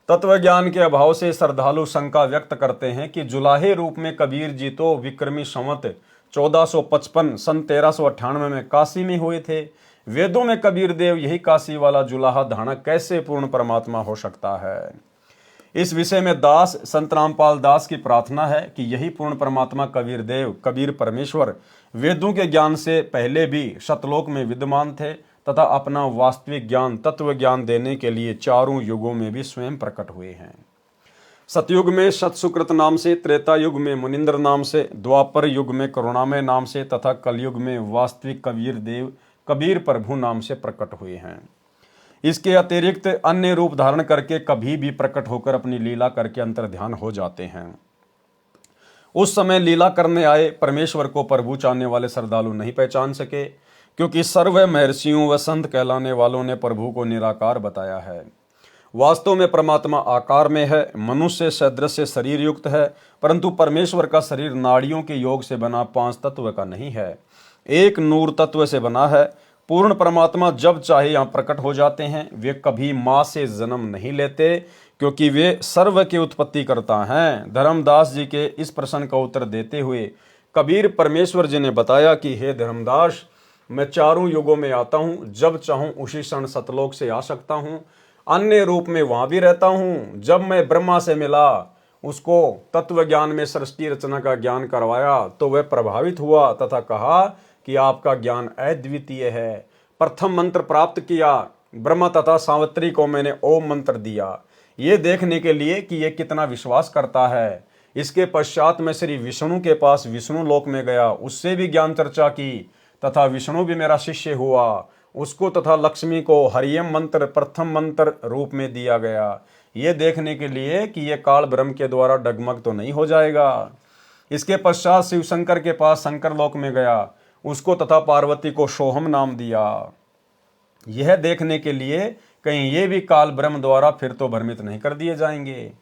तत्व ज्ञान के अभाव से श्रद्धालु शंका व्यक्त करते हैं कि जुलाहे रूप में कबीर जी तो विक्रमी संवत 1455 सन 1398 में काशी में हुए थे। वेदों में कबीर देव यही काशी वाला जुलाहा धाना कैसे पूर्ण परमात्मा हो सकता है। इस विषय में दास संत रामपाल दास की प्रार्थना है कि यही पूर्ण परमात्मा कबीर देव कबीर परमेश्वर वेदों के ज्ञान से पहले भी सतलोक में विद्यमान थे तथा अपना वास्तविक ज्ञान तत्व ज्ञान देने के लिए चारों युगों में भी स्वयं प्रकट हुए हैं। सतयुग में सतसुकृत नाम से, त्रेता युग में मुनिंद्र नाम से, द्वापर युग में करुणामय नाम से तथा कलयुग में वास्तविक कबीर देव कबीर प्रभु नाम से प्रकट हुए हैं। इसके अतिरिक्त अन्य रूप धारण करके कभी भी प्रकट होकर अपनी लीला करके अंतर्ध्यान हो जाते हैं। उस समय लीला करने आए परमेश्वर को प्रभु चाहने वाले श्रद्धालु नहीं पहचान सके, क्योंकि सर्व महर्षियों व संत कहलाने वालों ने प्रभु को निराकार बताया है। वास्तव में परमात्मा आकार में है, मनुष्य सदृश शरीर युक्त है, परंतु परमेश्वर का शरीर नाड़ियों के योग से बना 5 तत्व का नहीं है, एक नूर तत्व से बना है। पूर्ण परमात्मा जब चाहे यहाँ प्रकट हो जाते हैं। वे कभी माँ से जन्म नहीं लेते, क्योंकि वे सर्व के उत्पत्ति करता हैं। धर्मदास जी के इस प्रश्न का उत्तर देते हुए कबीर परमेश्वर जी ने बताया कि हे धर्मदास, मैं चारों युगों में आता हूँ, जब चाहूँ उसी क्षण सतलोक से आ सकता हूँ, अन्य रूप में वहाँ भी रहता हूँ। जब मैं ब्रह्मा से मिला, उसको तत्व ज्ञान में सृष्टि रचना का ज्ञान करवाया तो वह प्रभावित हुआ तथा कहा कि आपका ज्ञान अद्वितीय है। प्रथम मंत्र प्राप्त किया, ब्रह्मा तथा सावित्री को मैंने ओम मंत्र दिया, ये देखने के लिए कि ये कितना विश्वास करता है। इसके पश्चात मैं श्री विष्णु के पास विष्णु लोक में गया, उससे भी ज्ञान चर्चा की तथा विष्णु भी मेरा शिष्य हुआ। उसको तथा लक्ष्मी को हरियम मंत्र प्रथम मंत्र रूप में दिया गया, ये देखने के लिए कि ये काल ब्रह्म के द्वारा डगमग तो नहीं हो जाएगा। इसके पश्चात शिव शंकर के पास शंकर लोक में गया, उसको तथा पार्वती को सोहम नाम दिया, यह देखने के लिए कहीं ये भी काल ब्रह्म द्वारा फिर तो भ्रमित नहीं कर दिए जाएंगे।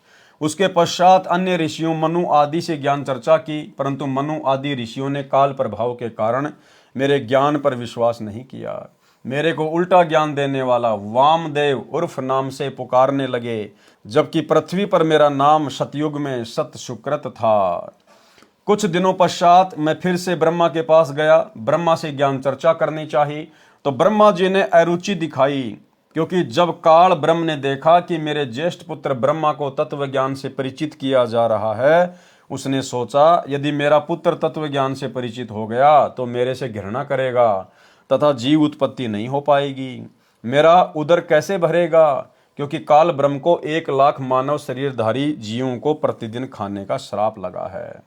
उसके पश्चात अन्य ऋषियों मनु आदि से ज्ञान चर्चा की, परंतु मनु आदि ऋषियों ने काल प्रभाव के कारण मेरे ज्ञान पर विश्वास नहीं किया। मेरे को उल्टा ज्ञान देने वाला वामदेव उर्फ नाम से पुकारने लगे, जबकि पृथ्वी पर मेरा नाम सतयुग में सत सुकृत था। कुछ दिनों पश्चात मैं फिर से ब्रह्मा के पास गया। ब्रह्मा से ज्ञान चर्चा करनी चाहिए, तो ब्रह्मा जी ने अरुचि दिखाई, क्योंकि जब काल ब्रह्म ने देखा कि मेरे ज्येष्ठ पुत्र ब्रह्मा को तत्व ज्ञान से परिचित किया जा रहा है, उसने सोचा यदि मेरा पुत्र तत्व ज्ञान से परिचित हो गया तो मेरे से घृणा करेगा तथा जीव उत्पत्ति नहीं हो पाएगी। मेरा उदर कैसे भरेगा, क्योंकि काल ब्रह्म को 1,00,000 मानव शरीरधारी जीवों को प्रतिदिन खाने का श्राप लगा है।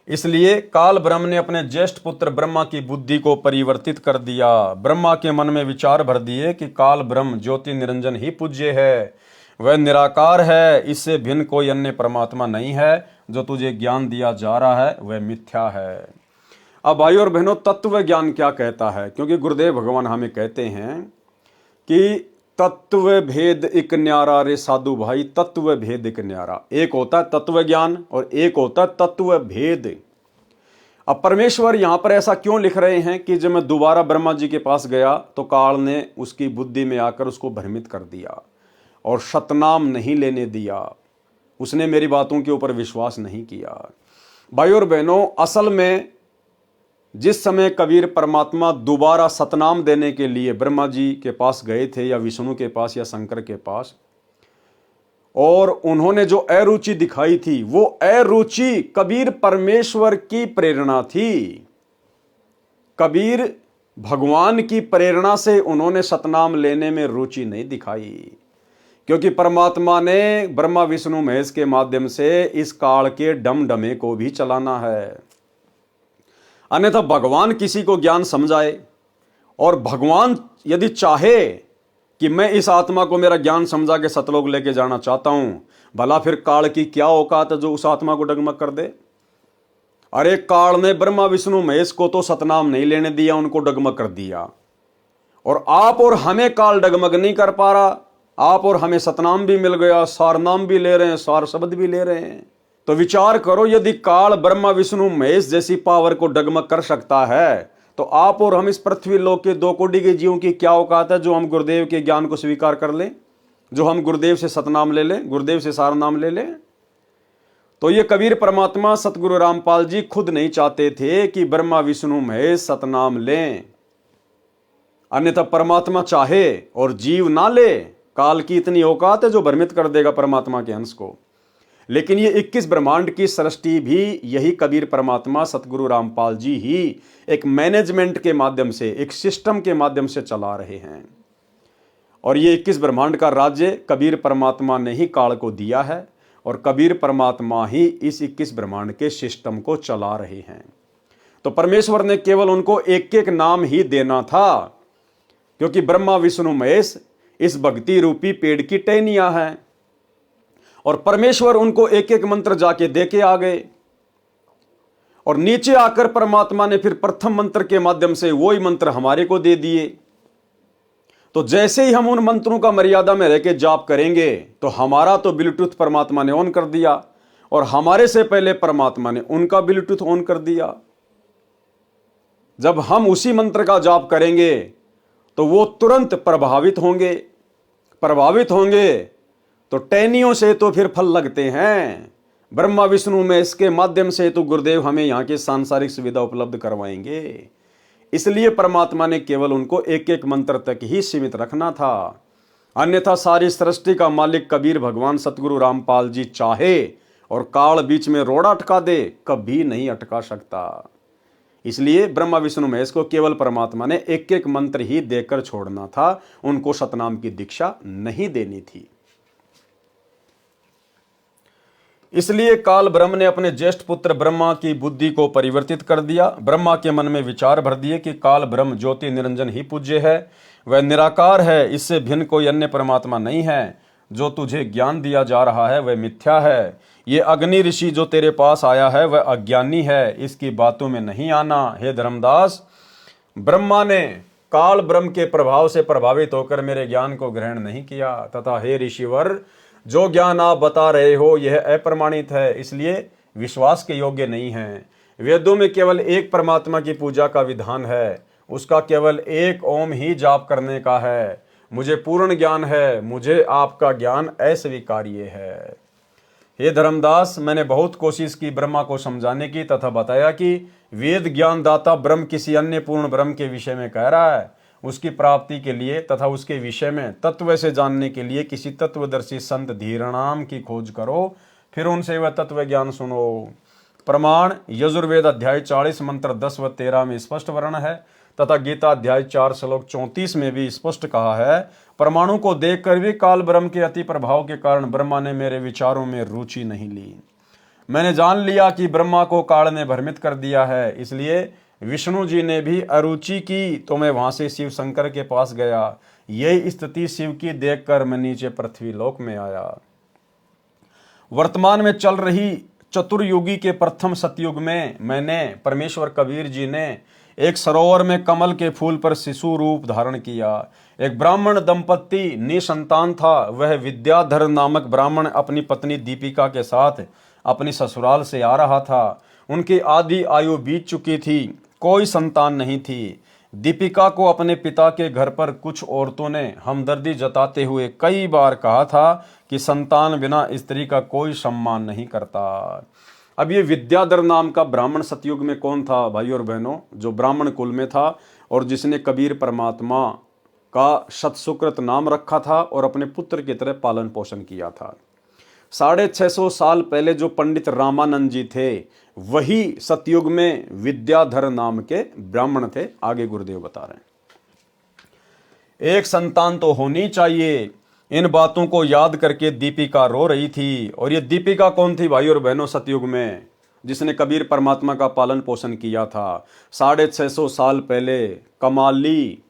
इसलिए काल ब्रह्म ने अपने ज्येष्ठ पुत्र ब्रह्मा की बुद्धि को परिवर्तित कर दिया। ब्रह्मा के मन में विचार भर दिए कि काल ब्रह्म ज्योति निरंजन ही पूज्य है, वह निराकार है, इससे भिन्न कोई अन्य परमात्मा नहीं है। जो तुझे ज्ञान दिया जा रहा है वह मिथ्या है। अब भाइयों और बहनों, तत्व ज्ञान क्या कहता है? क्योंकि गुरुदेव भगवान हमें कहते हैं कि तत्व भेद एक न्यारा रे साधु भाई, तत्व भेद एक न्यारा। एक होता है तत्व ज्ञान और एक होता है तत्व भेद। अब परमेश्वर यहां पर ऐसा क्यों लिख रहे हैं कि जब मैं दोबारा ब्रह्मा जी के पास गया तो काल ने उसकी बुद्धि में आकर उसको भ्रमित कर दिया और सतनाम नहीं लेने दिया। उसने मेरी बातों के ऊपर विश्वास नहीं किया। भाइयों और बहनों, असल में जिस समय कबीर परमात्मा दोबारा सतनाम देने के लिए ब्रह्मा जी के पास गए थे, या विष्णु के पास या शंकर के पास, और उन्होंने जो अरुचि दिखाई थी, वो अरुचि कबीर परमेश्वर की प्रेरणा थी। कबीर भगवान की प्रेरणा से उन्होंने सतनाम लेने में रुचि नहीं दिखाई, क्योंकि परमात्मा ने ब्रह्मा विष्णु महेश के माध्यम से इस काल के डमडमे को भी चलाना है। अन्यथा भगवान किसी को ज्ञान समझाए, और भगवान यदि चाहे कि मैं इस आत्मा को मेरा ज्ञान समझा के सतलोक लेके जाना चाहता हूं, भला फिर काल की क्या औकात है जो उस आत्मा को डगमग कर दे? अरे काल ने ब्रह्मा विष्णु महेश को तो सतनाम नहीं लेने दिया, उनको डगमग कर दिया। और आप और हमें काल डगमग नहीं कर पा रहा। आप और हमें सतनाम भी मिल गया, सार नाम भी ले रहे हैं, सार शब्द भी ले रहे हैं। तो विचार करो, यदि काल ब्रह्मा विष्णु महेश जैसी पावर को डगमग कर सकता है, तो आप और हम इस पृथ्वी लोक के 2 कोटि के जीवों की क्या औकात है जो हम गुरुदेव के ज्ञान को स्वीकार कर लें, जो हम गुरुदेव से सतनाम ले लें, गुरुदेव से सार नाम ले लें। तो ये कबीर परमात्मा सतगुरु रामपाल जी खुद नहीं चाहते थे कि ब्रह्मा विष्णु महेश सतनाम लें। अन्यथा परमात्मा चाहे और जीव ना ले, काल की इतनी औकात है जो भ्रमित कर देगा परमात्मा के अंश को। लेकिन ये 21 ब्रह्मांड की सृष्टि भी यही कबीर परमात्मा सतगुरु रामपाल जी ही एक मैनेजमेंट के माध्यम से, एक सिस्टम के माध्यम से चला रहे हैं। और ये 21 ब्रह्मांड का राज्य कबीर परमात्मा ने ही काल को दिया है, और कबीर परमात्मा ही इस 21 ब्रह्मांड के सिस्टम को चला रहे हैं। तो परमेश्वर ने केवल उनको एक एक नाम ही देना था, क्योंकि ब्रह्मा विष्णु महेश इस भक्ति रूपी पेड़ की टहनियां हैं, और परमेश्वर उनको एक एक मंत्र जाके दे के आ गए। और नीचे आकर परमात्मा ने फिर प्रथम मंत्र के माध्यम से वही मंत्र हमारे को दे दिए। तो जैसे ही हम उन मंत्रों का मर्यादा में रह के जाप करेंगे, तो हमारा तो ब्लूटूथ परमात्मा ने ऑन कर दिया, और हमारे से पहले परमात्मा ने उनका ब्लूटूथ ऑन कर दिया। जब हम उसी मंत्र का जाप करेंगे तो वो तुरंत प्रभावित होंगे तो टहनियों से तो फिर फल लगते हैं। ब्रह्मा विष्णु में इसके माध्यम से तो गुरुदेव हमें यहाँ की सांसारिक सुविधा उपलब्ध करवाएंगे। इसलिए परमात्मा ने केवल उनको एक एक मंत्र तक ही सीमित रखना था। अन्यथा सारी सृष्टि का मालिक कबीर भगवान सतगुरु रामपाल जी चाहे और काल बीच में रोड़ा अटका दे, कभी नहीं अटका सकता। इसलिए ब्रह्मा विष्णु महेश को केवल परमात्मा ने एक एक मंत्र ही देकर छोड़ना था, उनको सतनाम की दीक्षा नहीं देनी थी। इसलिए काल ब्रह्म ने अपने ज्येष्ठ पुत्र ब्रह्मा की बुद्धि को परिवर्तित कर दिया। ब्रह्मा के मन में विचार भर दिए कि काल ब्रह्म ज्योति निरंजन ही पूज्य है, वह निराकार है, इससे भिन्न कोई अन्य परमात्मा नहीं है। जो तुझे ज्ञान दिया जा रहा है वह मिथ्या है। ये अग्नि ऋषि जो तेरे पास आया है वह अज्ञानी है, इसकी बातों में नहीं आना। हे धर्मदास, ब्रह्मा ने काल ब्रह्म के प्रभाव से प्रभावित होकर मेरे ज्ञान को ग्रहण नहीं किया, तथा हे ऋषिवर, जो ज्ञान आप बता रहे हो यह अप्रमाणित है, इसलिए विश्वास के योग्य नहीं है। वेदों में केवल एक परमात्मा की पूजा का विधान है, उसका केवल एक ओम ही जाप करने का है। मुझे पूर्ण ज्ञान है, मुझे आपका ज्ञान अस्वीकार्य है। हे धर्मदास, मैंने बहुत कोशिश की ब्रह्मा को समझाने की तथा बताया कि वेद ज्ञानदाता ब्रह्म किसी अन्य पूर्ण ब्रह्म के विषय में कह रहा है। उसकी प्राप्ति के लिए तथा उसके विषय में तत्व से जानने के लिए किसी तत्वदर्शी संत धीरणाम की खोज करो, फिर उनसे वह तत्व ज्ञान सुनो। प्रमाण यजुर्वेद अध्याय 40 मंत्र 10 व 13 में स्पष्ट वर्ण है तथा गीता अध्याय 4 श्लोक 34 में भी स्पष्ट कहा है। परमाणु को देखकर भी काल ब्रह्म के अति प्रभाव के कारण ब्रह्मा ने मेरे विचारों में रुचि नहीं ली। मैंने जान लिया कि ब्रह्मा को काल ने भ्रमित कर दिया है, इसलिए विष्णु जी ने भी अरुचि की तो मैं वहां से शिव शंकर के पास गया। यही स्थिति शिव की देखकर मैं नीचे पृथ्वी लोक में आया। वर्तमान में चल रही चतुर्युगी के प्रथम सतयुग में मैंने परमेश्वर कबीर जी ने एक सरोवर में कमल के फूल पर शिशु रूप धारण किया। एक ब्राह्मण दंपत्ति निसंतान था। वह विद्याधर नामक ब्राह्मण अपनी पत्नी दीपिका के साथ अपनी ससुराल से आ रहा था। उनकी आधी आयु बीत चुकी थी, कोई संतान नहीं थी। दीपिका को अपने पिता के घर पर कुछ औरतों ने हमदर्दी जताते हुए कई बार कहा था कि संतान बिना स्त्री का कोई सम्मान नहीं करता। अब ये विद्याधर नाम का ब्राह्मण सतयुग में कौन था भाई और बहनों? जो ब्राह्मण कुल में था और जिसने कबीर परमात्मा का सतसुकृत नाम रखा था और अपने पुत्र की तरह पालन पोषण किया था। 650 साल पहले जो पंडित रामानंद जी थे वही सतयुग में विद्याधर नाम के ब्राह्मण थे। आगे गुरुदेव बता रहे हैं, एक संतान तो होनी चाहिए। इन बातों को याद करके दीपिका रो रही थी। और ये दीपिका कौन थी भाई और बहनों? सतयुग में जिसने कबीर परमात्मा का पालन पोषण किया था 650 साल पहले कमाली,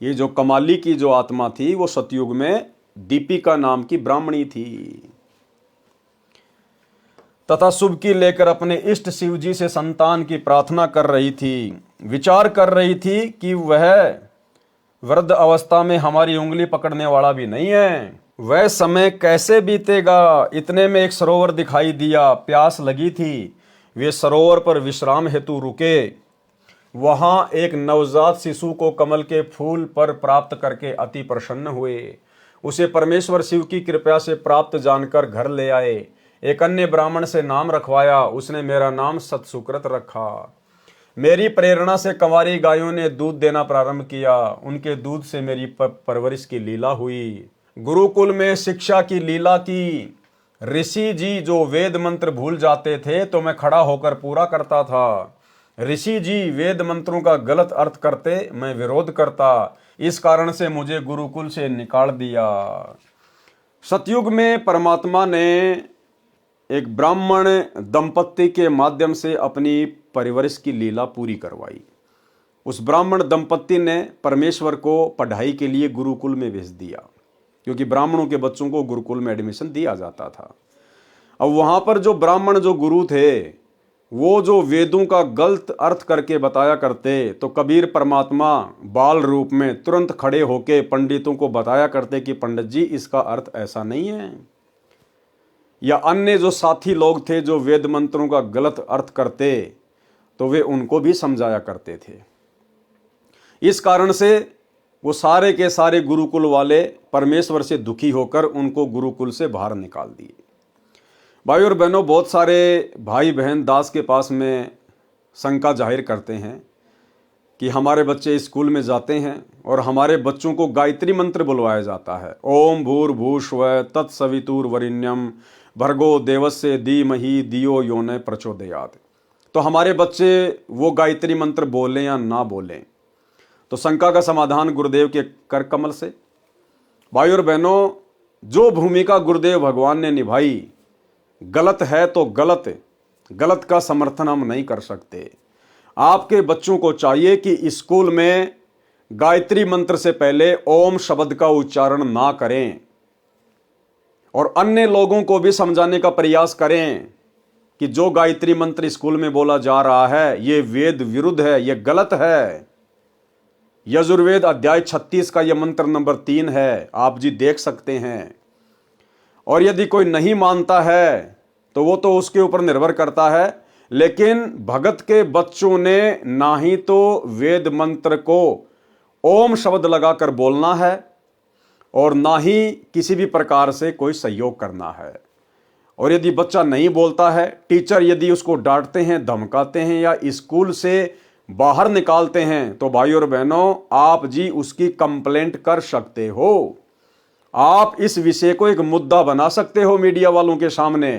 ये जो कमाली की जो आत्मा थी वो सतयुग में दीपिका नाम की ब्राह्मणी थी तथा शुभ की लेकर अपने इष्ट शिव जी से संतान की प्रार्थना कर रही थी। विचार कर रही थी कि वह वृद्ध अवस्था में हमारी उंगली पकड़ने वाला भी नहीं है, वह समय कैसे बीतेगा। इतने में एक सरोवर दिखाई दिया, प्यास लगी थी। वे सरोवर पर विश्राम हेतु रुके। वहां एक नवजात शिशु को कमल के फूल पर प्राप्त करके अति प्रसन्न हुए। उसे परमेश्वर शिव की कृपा से प्राप्त जानकर घर ले आए। एक अन्य ब्राह्मण से नाम रखवाया, उसने मेरा नाम सतसुकृत रखा। मेरी प्रेरणा से कंवारी गायों ने दूध देना प्रारंभ किया। उनके दूध से मेरी परवरिश की लीला हुई। गुरुकुल में शिक्षा की लीला की। ऋषि जी जो वेद मंत्र भूल जाते थे तो मैं खड़ा होकर पूरा करता था। ऋषि जी वेद मंत्रों का गलत अर्थ करते, मैं विरोध करता। इस कारण से मुझे गुरुकुल से निकाल दिया। सतयुग में परमात्मा ने एक ब्राह्मण दंपत्ति के माध्यम से अपनी परिवरिश की लीला पूरी करवाई। उस ब्राह्मण दंपत्ति ने परमेश्वर को पढ़ाई के लिए गुरुकुल में भेज दिया, क्योंकि ब्राह्मणों के बच्चों को गुरुकुल में एडमिशन दिया जाता था। अब वहां पर जो ब्राह्मण जो गुरु थे वो जो वेदों का गलत अर्थ करके बताया करते, तो कबीर परमात्मा बाल रूप में तुरंत खड़े होके पंडितों को बताया करते कि पंडित जी इसका अर्थ ऐसा नहीं है। या अन्य जो साथी लोग थे जो वेद मंत्रों का गलत अर्थ करते तो वे उनको भी समझाया करते थे। इस कारण से वो सारे के सारे गुरुकुल वाले परमेश्वर से दुखी होकर उनको गुरुकुल से बाहर निकाल दिए। भाई और बहनों, बहुत सारे भाई बहन दास के पास में शंका जाहिर करते हैं कि हमारे बच्चे स्कूल में जाते हैं और हमारे बच्चों को गायत्री मंत्र बुलवाया जाता है, ओम भूर्भुवस्सुवः तत्सवितुर्वरेण्यं भर्गो देवस्य धीमहि धियो यो न प्रचोदयात्। तो हमारे बच्चे वो गायत्री मंत्र बोलें या ना बोलें? तो शंका का समाधान गुरुदेव के कर कमल से। भाई और बहनों, जो भूमिका गुरुदेव भगवान ने निभाई गलत है तो गलत, गलत का समर्थन हम नहीं कर सकते। आपके बच्चों को चाहिए कि स्कूल में गायत्री मंत्र से पहले ओम शब्द का उच्चारण ना करें और अन्य लोगों को भी समझाने का प्रयास करें कि जो गायत्री मंत्र स्कूल में बोला जा रहा है ये वेद विरुद्ध है, ये गलत है। यजुर्वेद अध्याय 36 का यह मंत्र नंबर 3 है, आप जी देख सकते हैं। और यदि कोई नहीं मानता है तो वो तो उसके ऊपर निर्भर करता है, लेकिन भगत के बच्चों ने ना ही तो वेद मंत्र को ओम शब्द लगाकर बोलना है और ना ही किसी भी प्रकार से कोई सहयोग करना है। और यदि बच्चा नहीं बोलता है, टीचर यदि उसको डांटते हैं, धमकाते हैं या स्कूल से बाहर निकालते हैं, तो भाई और बहनों आप जी उसकी कंप्लेंट कर सकते हो। आप इस विषय को एक मुद्दा बना सकते हो मीडिया वालों के सामने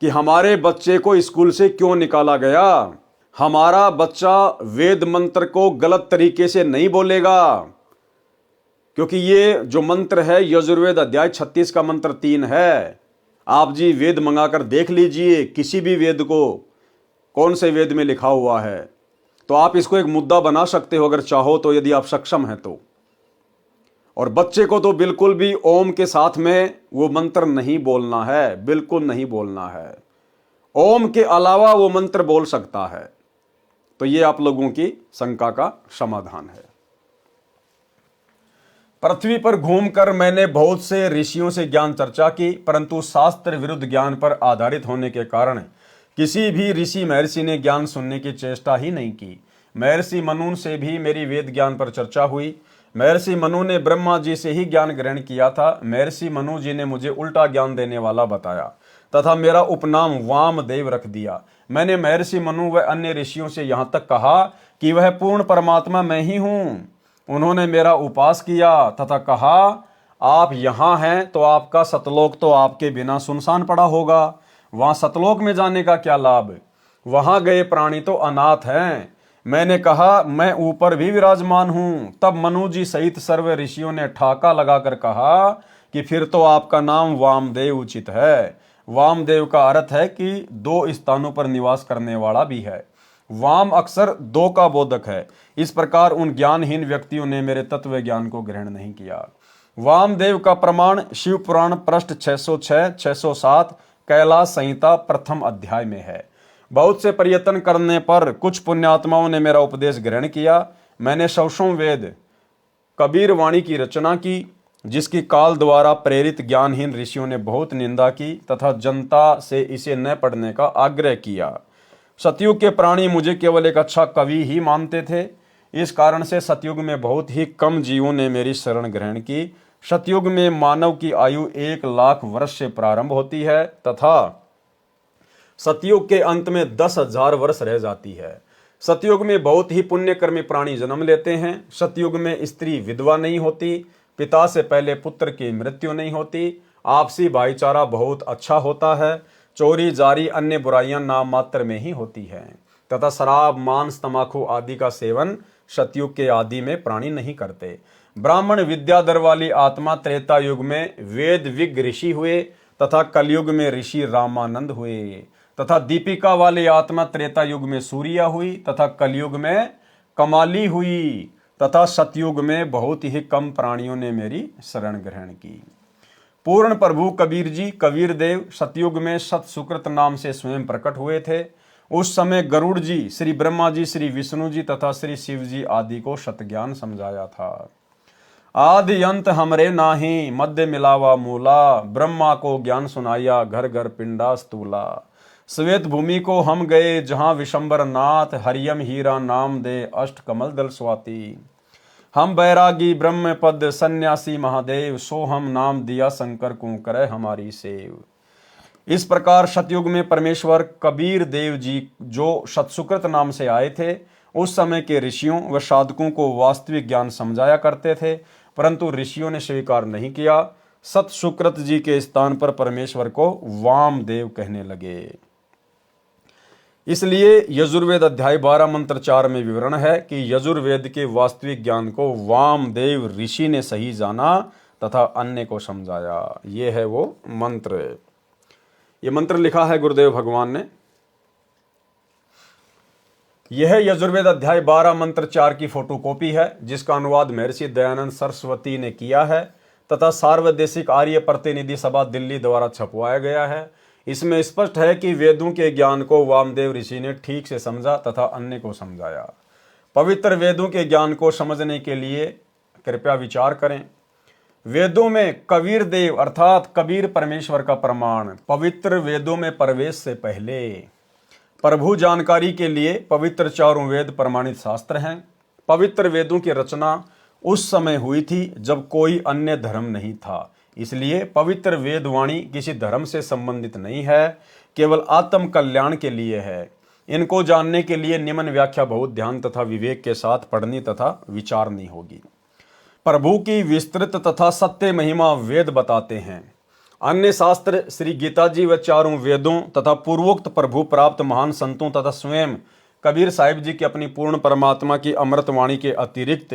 कि हमारे बच्चे को स्कूल से क्यों निकाला गया। हमारा बच्चा वेद मंत्र को गलत तरीके से नहीं बोलेगा, क्योंकि ये जो मंत्र है यजुर्वेद अध्याय 36 का मंत्र 3 है। आप जी वेद मंगाकर देख लीजिए, किसी भी वेद को कौन से वेद में लिखा हुआ है, तो आप इसको एक मुद्दा बना सकते हो अगर चाहो तो, यदि आप सक्षम हैं तो। और बच्चे को तो बिल्कुल भी ओम के साथ में वो मंत्र नहीं बोलना है, बिल्कुल नहीं बोलना है। ओम के अलावा वो मंत्र बोल सकता है। तो ये आप लोगों की शंका का समाधान है। पृथ्वी पर घूमकर मैंने बहुत से ऋषियों से ज्ञान चर्चा की, परंतु शास्त्र विरुद्ध ज्ञान पर आधारित होने के कारण किसी भी ऋषि महर्षि ने ज्ञान सुनने की चेष्टा ही नहीं की। महर्षि मनु से भी मेरी वेद ज्ञान पर चर्चा हुई। महर्षि मनु ने ब्रह्मा जी से ही ज्ञान ग्रहण किया था। महर्षि मनु जी ने मुझे उल्टा ज्ञान देने वाला बताया तथा मेरा उपनाम वामदेव रख दिया। मैंने महर्षि मनु व अन्य ऋषियों से यहाँ तक कहा कि वह पूर्ण परमात्मा मैं ही हूँ। उन्होंने मेरा उपास किया तथा कहा, आप यहाँ हैं तो आपका सतलोक तो आपके बिना सुनसान पड़ा होगा। वहाँ सतलोक में जाने का क्या लाभ, वहाँ गए प्राणी तो अनाथ हैं। मैंने कहा, मैं ऊपर भी विराजमान हूँ। तब मनु जी सहित सर्व ऋषियों ने ठाका लगाकर कहा कि फिर तो आपका नाम वामदेव उचित है। वामदेव का अर्थ है कि 2 स्थानों पर निवास करने वाला भी है। वाम अक्षर 2 का बोधक है। इस प्रकार उन ज्ञानहीन व्यक्तियों ने मेरे तत्व ज्ञान को ग्रहण नहीं किया। वामदेव का प्रमाण शिव पुराण पृष्ठ 606, 607 कैलाश संहिता प्रथम अध्याय में है। बहुत से प्रयत्न करने पर कुछ पुण्यात्माओं ने मेरा उपदेश ग्रहण किया। मैंने सौसों वेद कबीर वाणी की रचना की, जिसकी काल द्वारा प्रेरित ज्ञानहीन ऋषियों ने बहुत निंदा की तथा जनता से इसे न पढ़ने का आग्रह किया। सतयुग के प्राणी मुझे केवल एक अच्छा कवि ही मानते थे। इस कारण से सतयुग में बहुत ही कम जीवों ने मेरी शरण ग्रहण की। सतयुग में मानव की आयु 1,00,000 वर्ष से प्रारंभ होती है तथा सतयुग के अंत में 10,000 वर्ष रह जाती है। सतयुग में बहुत ही पुण्यकर्मी प्राणी जन्म लेते हैं। सतयुग में स्त्री विधवा नहीं होती, पिता से पहले पुत्र की मृत्यु नहीं होती, आपसी भाईचारा बहुत अच्छा होता है, चोरी जारी अन्य बुराइयां नाम मात्र में ही होती हैं तथा शराब मांस तंबाकू आदि का सेवन सतयुग के आदि में प्राणी नहीं करते। ब्राह्मण विद्याधर वाली आत्मा त्रेता युग में वेद विग ऋषि हुए तथा कलयुग में ऋषि रामानंद हुए तथा दीपिका वाली आत्मा त्रेता युग में सूर्या हुई तथा कलयुग में कमाली हुई तथा सतयुग में बहुत ही कम प्राणियों ने मेरी शरण ग्रहण की। पूर्ण प्रभु कबीर जी कबीर देव सतयुग में सत सुकृत नाम से स्वयं प्रकट हुए थे। उस समय गरुड़ जी, श्री ब्रह्मा जी, श्री विष्णु जी तथा श्री शिव जी आदि को सतज्ञान समझाया था। आदि अंत हमरे नाही, मध्य मिलावा मूला, ब्रह्मा को ज्ञान सुनाया, घर घर पिंडा स्थूला। श्वेत भूमि को हम गए जहां विशंबर नाथ, हरियम हीरा नाम दे अष्ट कमल दल स्वाति। हम बैरागी ब्रह्म पद सन्यासी महादेव, सो हम नाम दिया शंकर को करे हमारी सेव। इस प्रकार सतयुग में परमेश्वर कबीर देव जी जो सतसुकृत नाम से आए थे, उस समय के ऋषियों व साधकों को वास्तविक ज्ञान समझाया करते थे, परंतु ऋषियों ने स्वीकार नहीं किया। सतसुकृत जी के स्थान पर परमेश्वर को वामदेव कहने लगे। इसलिए यजुर्वेद अध्याय 12 मंत्र 4 में विवरण है कि यजुर्वेद के वास्तविक ज्ञान को वामदेव ऋषि ने सही जाना तथा अन्य को समझाया। ये है वो मंत्र। ये मंत्र लिखा है गुरुदेव भगवान ने। यह यजुर्वेद अध्याय 12 मंत्र 4 की फोटोकॉपी है, जिसका अनुवाद महर्षि दयानंद सरस्वती ने किया है तथा सार्वदेशिक आर्य प्रतिनिधि सभा दिल्ली द्वारा छपवाया गया है। इसमें स्पष्ट है कि वेदों के ज्ञान को वामदेव ऋषि ने ठीक से समझा तथा अन्य को समझाया। पवित्र वेदों के ज्ञान को समझने के लिए कृपया विचार करें। वेदों में कबीर देव अर्थात कबीर परमेश्वर का प्रमाण। पवित्र वेदों में प्रवेश से पहले प्रभु जानकारी के लिए पवित्र चारों वेद प्रमाणित शास्त्र हैं। पवित्र वेदों की रचना उस समय हुई थी जब कोई अन्य धर्म नहीं था, इसलिए पवित्र वेद वाणी किसी धर्म से संबंधित नहीं है, केवल आत्म कल्याण के लिए है। इनको जानने के लिए निम्न व्याख्या बहुत ध्यान तथा विवेक के साथ पढ़नी तथा विचारनी होगी। प्रभु की विस्तृत तथा सत्य महिमा वेद बताते हैं। अन्य शास्त्र श्री गीता जी व चारों वेदों तथा पूर्वोक्त प्रभु प्राप्त महान संतों तथा स्वयं कबीर साहिब जी की अपनी पूर्ण परमात्मा की अमृत वाणी के अतिरिक्त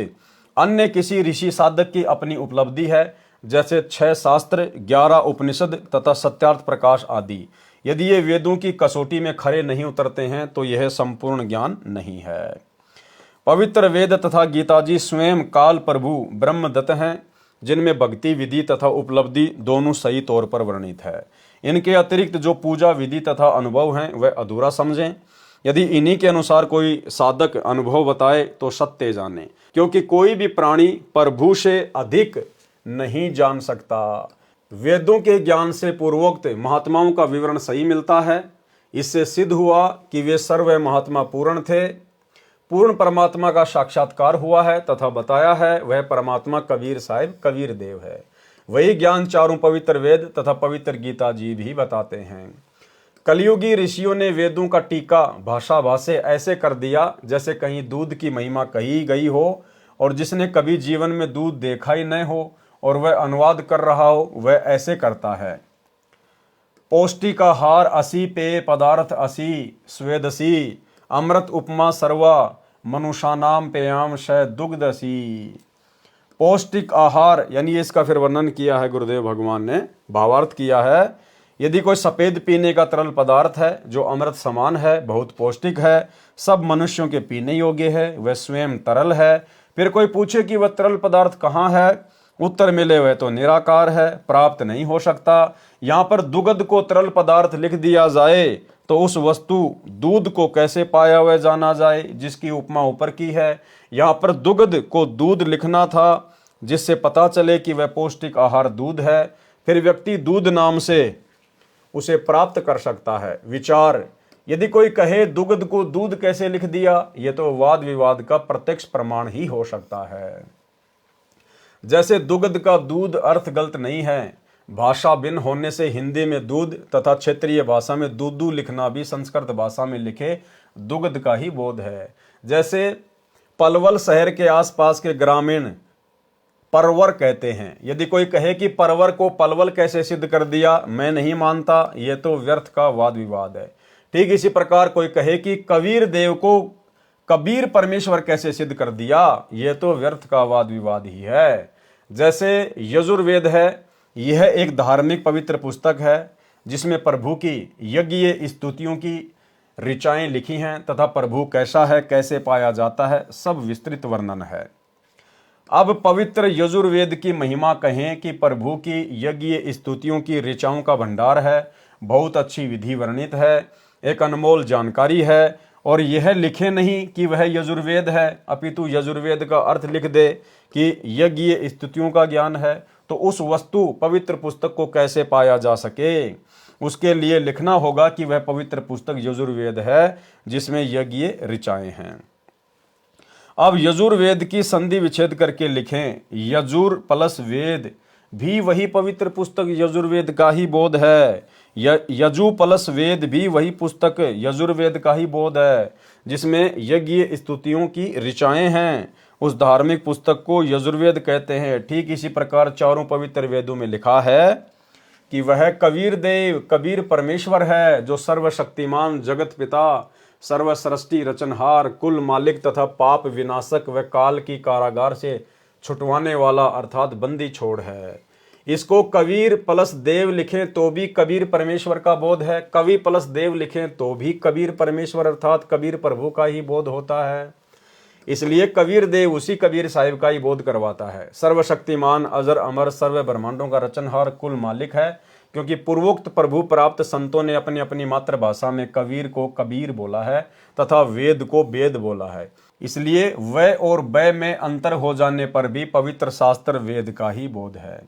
अन्य किसी ऋषि साधक की अपनी उपलब्धि है, जैसे 6 शास्त्र, 11 उपनिषद तथा सत्यार्थ प्रकाश आदि। यदि ये वेदों की कसौटी में खरे नहीं उतरते हैं तो यह संपूर्ण ज्ञान नहीं है। पवित्र वेद तथा गीता जी स्वयं काल प्रभु ब्रह्मदत्त हैं, जिनमें भक्ति विधि तथा उपलब्धि दोनों सही तौर पर वर्णित है। इनके अतिरिक्त जो पूजा विधि तथा अनुभव हैं वह अधूरा समझें। यदि इन्हीं के अनुसार कोई साधक अनुभव बताए तो सत्य जाने, क्योंकि कोई भी प्राणी प्रभु से अधिक नहीं जान सकता। वेदों के ज्ञान से पूर्वोक्त महात्माओं का विवरण सही मिलता है। इससे सिद्ध हुआ कि वे सर्व महात्मा पूर्ण थे, पूर्ण परमात्मा का साक्षात्कार हुआ है तथा बताया है वह परमात्मा कबीर साहिब कबीर देव है। वही ज्ञान चारों पवित्र वेद तथा पवित्र गीता जी भी बताते हैं। कलयुगी ऋषियों ने वेदों का टीका भाषा भाषे ऐसे कर दिया जैसे कहीं दूध की महिमा कही गई हो, और जिसने कभी जीवन में दूध देखा ही न हो और वह अनुवाद कर रहा हो वह ऐसे करता है। पौष्टिक आहार असी, पेय पदार्थ असी, स्वेदसी, अमृत उपमा सर्वा, मनुष्यानाम पेयाम शय दुग्धसी। पौष्टिक आहार यानी इसका फिर वर्णन किया है गुरुदेव भगवान ने, भावार्थ किया है। यदि कोई सफेद पीने का तरल पदार्थ है जो अमृत समान है, बहुत पौष्टिक है, सब मनुष्यों के पीने योग्य है, वह स्वयं तरल है। फिर कोई पूछे कि वह तरल पदार्थ कहाँ है, उत्तर मिले वह तो निराकार है, प्राप्त नहीं हो सकता। यहाँ पर दुग्ध को तरल पदार्थ लिख दिया जाए तो उस वस्तु दूध को कैसे पाया हुआ जाना जाए, जिसकी उपमा ऊपर की है। यहाँ पर दुग्ध को दूध लिखना था, जिससे पता चले कि वह पौष्टिक आहार दूध है। फिर व्यक्ति दूध नाम से उसे प्राप्त कर सकता है। विचार, यदि कोई कहे दुग्ध को दूध कैसे लिख दिया, यह तो वाद विवाद का प्रत्यक्ष प्रमाण ही हो सकता है। जैसे दुग्ध का दूध अर्थ गलत नहीं है, भाषा भिन्न होने से हिंदी में दूध तथा क्षेत्रीय भाषा में दूधू लिखना भी संस्कृत भाषा में लिखे दुग्ध का ही बोध है। जैसे पलवल शहर के आसपास के ग्रामीण परवर कहते हैं। यदि कोई कहे कि परवर को पलवल कैसे सिद्ध कर दिया, मैं नहीं मानता, यह तो व्यर्थ का वाद विवाद है। ठीक इसी प्रकार कोई कहे कि कबीर देव को कबीर परमेश्वर कैसे सिद्ध कर दिया, यह तो व्यर्थ का वाद विवाद ही है। जैसे यजुर्वेद है, यह एक धार्मिक पवित्र पुस्तक है जिसमें प्रभु की यज्ञ स्तुतियों की ऋचाएं लिखी हैं तथा प्रभु कैसा है, कैसे पाया जाता है, सब विस्तृत वर्णन है। अब पवित्र यजुर्वेद की महिमा कहें कि प्रभु की यज्ञ स्तुतियों की ऋचाओं का भंडार है, बहुत अच्छी विधि वर्णित है, एक अनमोल जानकारी है। और यह लिखे नहीं कि वह यजुर्वेद है, अपितु यजुर्वेद का अर्थ लिख दे कि यज्ञ स्तुतियों का ज्ञान है, तो उस वस्तु पवित्र पुस्तक को कैसे पाया जा सके। उसके लिए लिखना होगा कि वह पवित्र पुस्तक यजुर्वेद है जिसमें यज्ञ ऋचाएं हैं। अब यजुर्वेद की संधि विच्छेद करके लिखें, यजुर प्लस वेद भी वही पवित्र पुस्तक यजुर्वेद का ही बोध है। यजु प्लस वेद भी वही पुस्तक यजुर्वेद का ही बोध है जिसमें यज्ञ स्तुतियों की ऋचाएं हैं। उस धार्मिक पुस्तक को यजुर्वेद कहते हैं। ठीक इसी प्रकार चारों पवित्र वेदों में लिखा है कि वह कबीर देव कबीर परमेश्वर है, जो सर्वशक्तिमान जगत पिता, सर्वसृष्टि रचनहार, कुल मालिक तथा पाप विनाशक व काल की कारागार से छुटवाने वाला अर्थात बंदी छोड़ है। इसको कबीर प्लस देव लिखें तो भी कबीर परमेश्वर का बोध है, कवि प्लस देव लिखें तो भी कबीर परमेश्वर अर्थात कबीर प्रभु का ही बोध होता है। इसलिए कबीर देव उसी कबीर साहिब का ही बोध करवाता है। सर्वशक्तिमान, अजर अमर, सर्व ब्रह्मांडों का रचनहार, कुल मालिक है, क्योंकि पूर्वोक्त प्रभु प्राप्त संतों ने अपनी अपनी मातृभाषा में कबीर को कबीर बोला है तथा वेद को वेद बोला है। इसलिए व और बै में अंतर हो जाने पर भी पवित्र शास्त्र वेद का ही बोध है।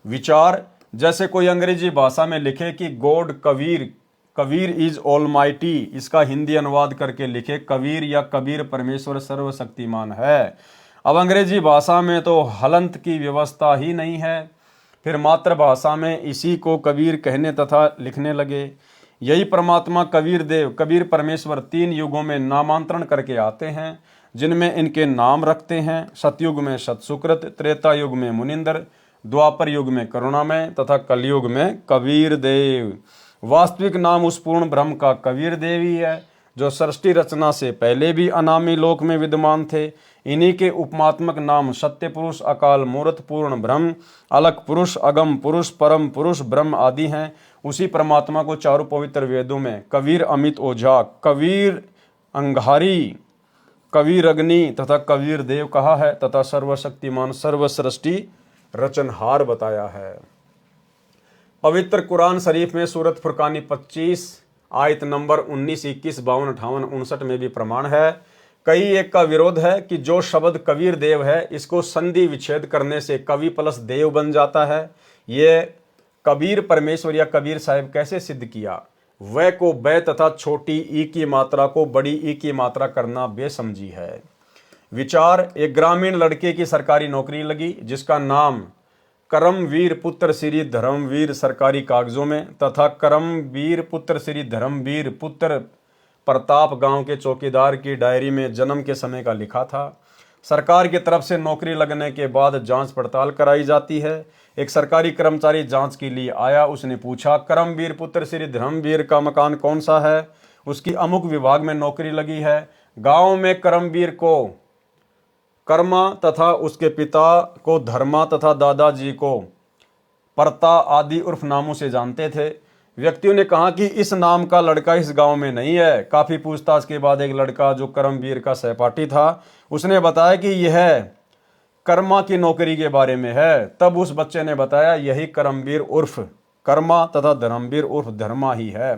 विचार, जैसे कोई अंग्रेजी भाषा में लिखे कि God Kabir, Kabir is almighty, इसका हिंदी अनुवाद करके लिखे कबीर या कबीर परमेश्वर सर्वशक्तिमान है। अब अंग्रेजी भाषा में तो हलंत की व्यवस्था ही नहीं है, फिर मातृभाषा में इसी को कबीर कहने तथा लिखने लगे। यही परमात्मा कबीर देव, कबीर परमेश्वर 3 युगों में नामांतरण करके आते हैं, जिनमें इनके नाम रखते हैं। सतयुग में सतसुकृत, त्रेता युग में मुनिंदर, द्वापर युग में करुणामय तथा कलयुग में कबीर देव। वास्तविक नाम उस पूर्ण ब्रह्म का कबीर देव ही है, जो सृष्टि रचना से पहले भी अनामी लोक में विद्यमान थे। इन्हीं के उपमात्मक नाम सत्य पुरुष, अकाल मूर्त, पूर्ण ब्रह्म, अलग पुरुष, अगम पुरुष, परम पुरुष, ब्रह्म आदि हैं। उसी परमात्मा को चारों पवित्र वेदों में कबीर अमित ओझा, कबीर अंगारी, कबीर अग्नि तथा कबीर देव कहा है तथा सर्वशक्तिमान सर्वसृष्टि रचनहार बताया है। पवित्र कुरान शरीफ में सूरत फुरकानी 25 आयत नंबर 19, 21, 52, 58, 59 में भी प्रमाण है। कई एक का विरोध है कि जो शब्द कबीर देव है, इसको संधि विच्छेद करने से कवि प्लस देव बन जाता है। ये कबीर परमेश्वर या कबीर साहिब कैसे सिद्ध किया? वह को बै तथा छोटी ई की मात्रा को बड़ी ई की मात्रा करना बेसमझी है। विचार, एक ग्रामीण लड़के की सरकारी नौकरी लगी, जिसका नाम करमवीर पुत्र श्री धर्मवीर सरकारी कागजों में तथा करमवीर पुत्र श्री धर्मवीर पुत्र प्रताप गांव के चौकीदार की डायरी में जन्म के समय का लिखा था। सरकार की तरफ से नौकरी लगने के बाद जांच पड़ताल कराई जाती है। एक सरकारी कर्मचारी जांच के लिए आया। उसने पूछा, करमवीर पुत्र श्री धर्मवीर का मकान कौन सा है? उसकी अमुक विभाग में नौकरी लगी है। गांव में करमवीर को कर्मा तथा उसके पिता को धर्मा तथा दादाजी को परता आदि उर्फ नामों से जानते थे। व्यक्तियों ने कहा कि इस नाम का लड़का इस गांव में नहीं है। काफी पूछताछ के बाद एक लड़का जो करमवीर का सहपाठी था, उसने बताया कि यह कर्मा की नौकरी के बारे में है। तब उस बच्चे ने बताया, यही करमवीर उर्फ कर्मा तथा धर्मवीर उर्फ धर्मा ही है।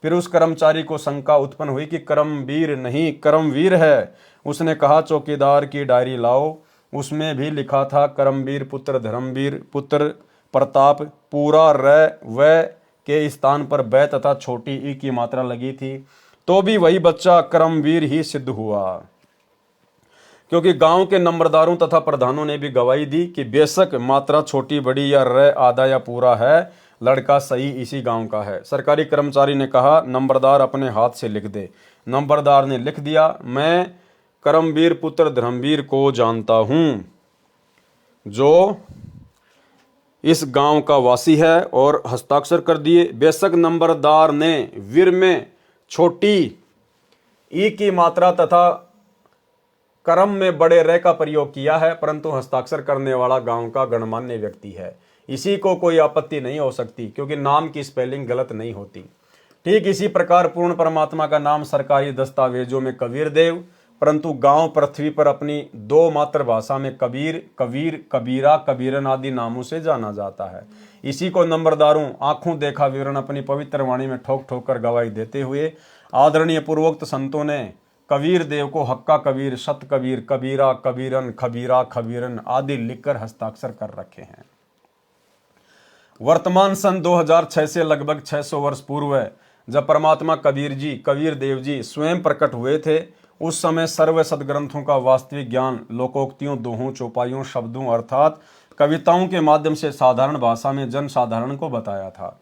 फिर उस कर्मचारी को शंका उत्पन्न हुई कि करमवीर नहीं करमवीर है। उसने कहा, चौकीदार की डायरी लाओ, उसमें भी लिखा था करमवीर पुत्र धर्मवीर पुत्र प्रताप, पूरा र व के स्थान पर बै तथा छोटी ई की मात्रा लगी थी। तो भी वही बच्चा करमवीर ही सिद्ध हुआ, क्योंकि गांव के नंबरदारों तथा प्रधानों ने भी गवाही दी कि बेशक मात्रा छोटी बड़ी या र आधा या पूरा है, लड़का सही इसी गांव का है। सरकारी कर्मचारी ने कहा, नंबरदार अपने हाथ से लिख दे। नंबरदार ने लिख दिया, मैं करमवीर पुत्र धर्मवीर को जानता हूं, जो इस गांव का वासी है, और हस्ताक्षर कर दिए। बेशक नंबरदार ने वीर में छोटी ई की मात्रा तथा करम में बड़े रे का प्रयोग किया है, परंतु हस्ताक्षर करने वाला गांव का गणमान्य व्यक्ति है। इसी को कोई आपत्ति नहीं हो सकती, क्योंकि नाम की स्पेलिंग गलत नहीं होती। ठीक इसी प्रकार पूर्ण परमात्मा का नाम सरकारी दस्तावेजों में कबीर देव, परंतु गांव पृथ्वी पर अपनी 2 मातृभाषा में कबीर, कबीर, कबीरा, कबीरन आदि नामों से जाना जाता है। इसी को नंबरदारों आंखों देखा विवरण अपनी पवित्र वाणी में ठोक ठोक कर गवाही देते हुए आदरणीय पूर्वोक्त संतों ने कबीर देव को हक्का कबीर, सत कबीर, कबीरा, कबीरन, खबीरा, खबीरन आदि लिखकर हस्ताक्षर कर रखे हैं। वर्तमान सन 2006 से लगभग 600 वर्ष पूर्व जब परमात्मा कबीर देव जी स्वयं प्रकट हुए थे, उस समय सर्व सदग्रंथों का वास्तविक ज्ञान लोकोक्तियों, दोहों, चौपाइयों, शब्दों अर्थात कविताओं के माध्यम से साधारण भाषा में जन साधारण को बताया था।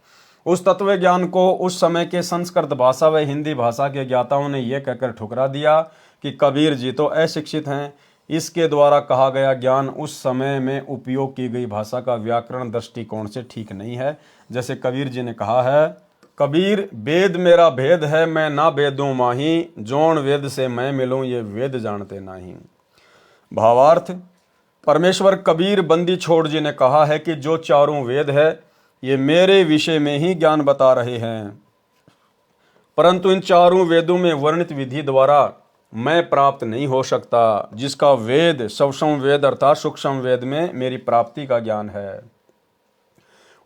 उस तत्व ज्ञान को उस समय के संस्कृत भाषा व हिंदी भाषा के ज्ञाताओं ने यह कहकर ठुकरा दिया कि कबीर जी तो अशिक्षित हैं। इसके द्वारा कहा गया ज्ञान उस समय में उपयोग की गई भाषा का व्याकरण दृष्टिकोण से ठीक नहीं है। जैसे कबीर जी ने कहा है, कबीर वेद मेरा भेद है, मैं ना वेदों माही, जोन वेद से मैं मिलूं ये वेद जानते नहीं। भावार्थ, परमेश्वर कबीर बंदी छोड़ जी ने कहा है कि जो चारों वेद है ये मेरे विषय में ही ज्ञान बता रहे हैं, परंतु इन चारों वेदों में वर्णित विधि द्वारा मैं प्राप्त नहीं हो सकता, जिसका वेद सूक्ष्म वेद अर्थात सूक्ष्म वेद में मेरी प्राप्ति का ज्ञान है।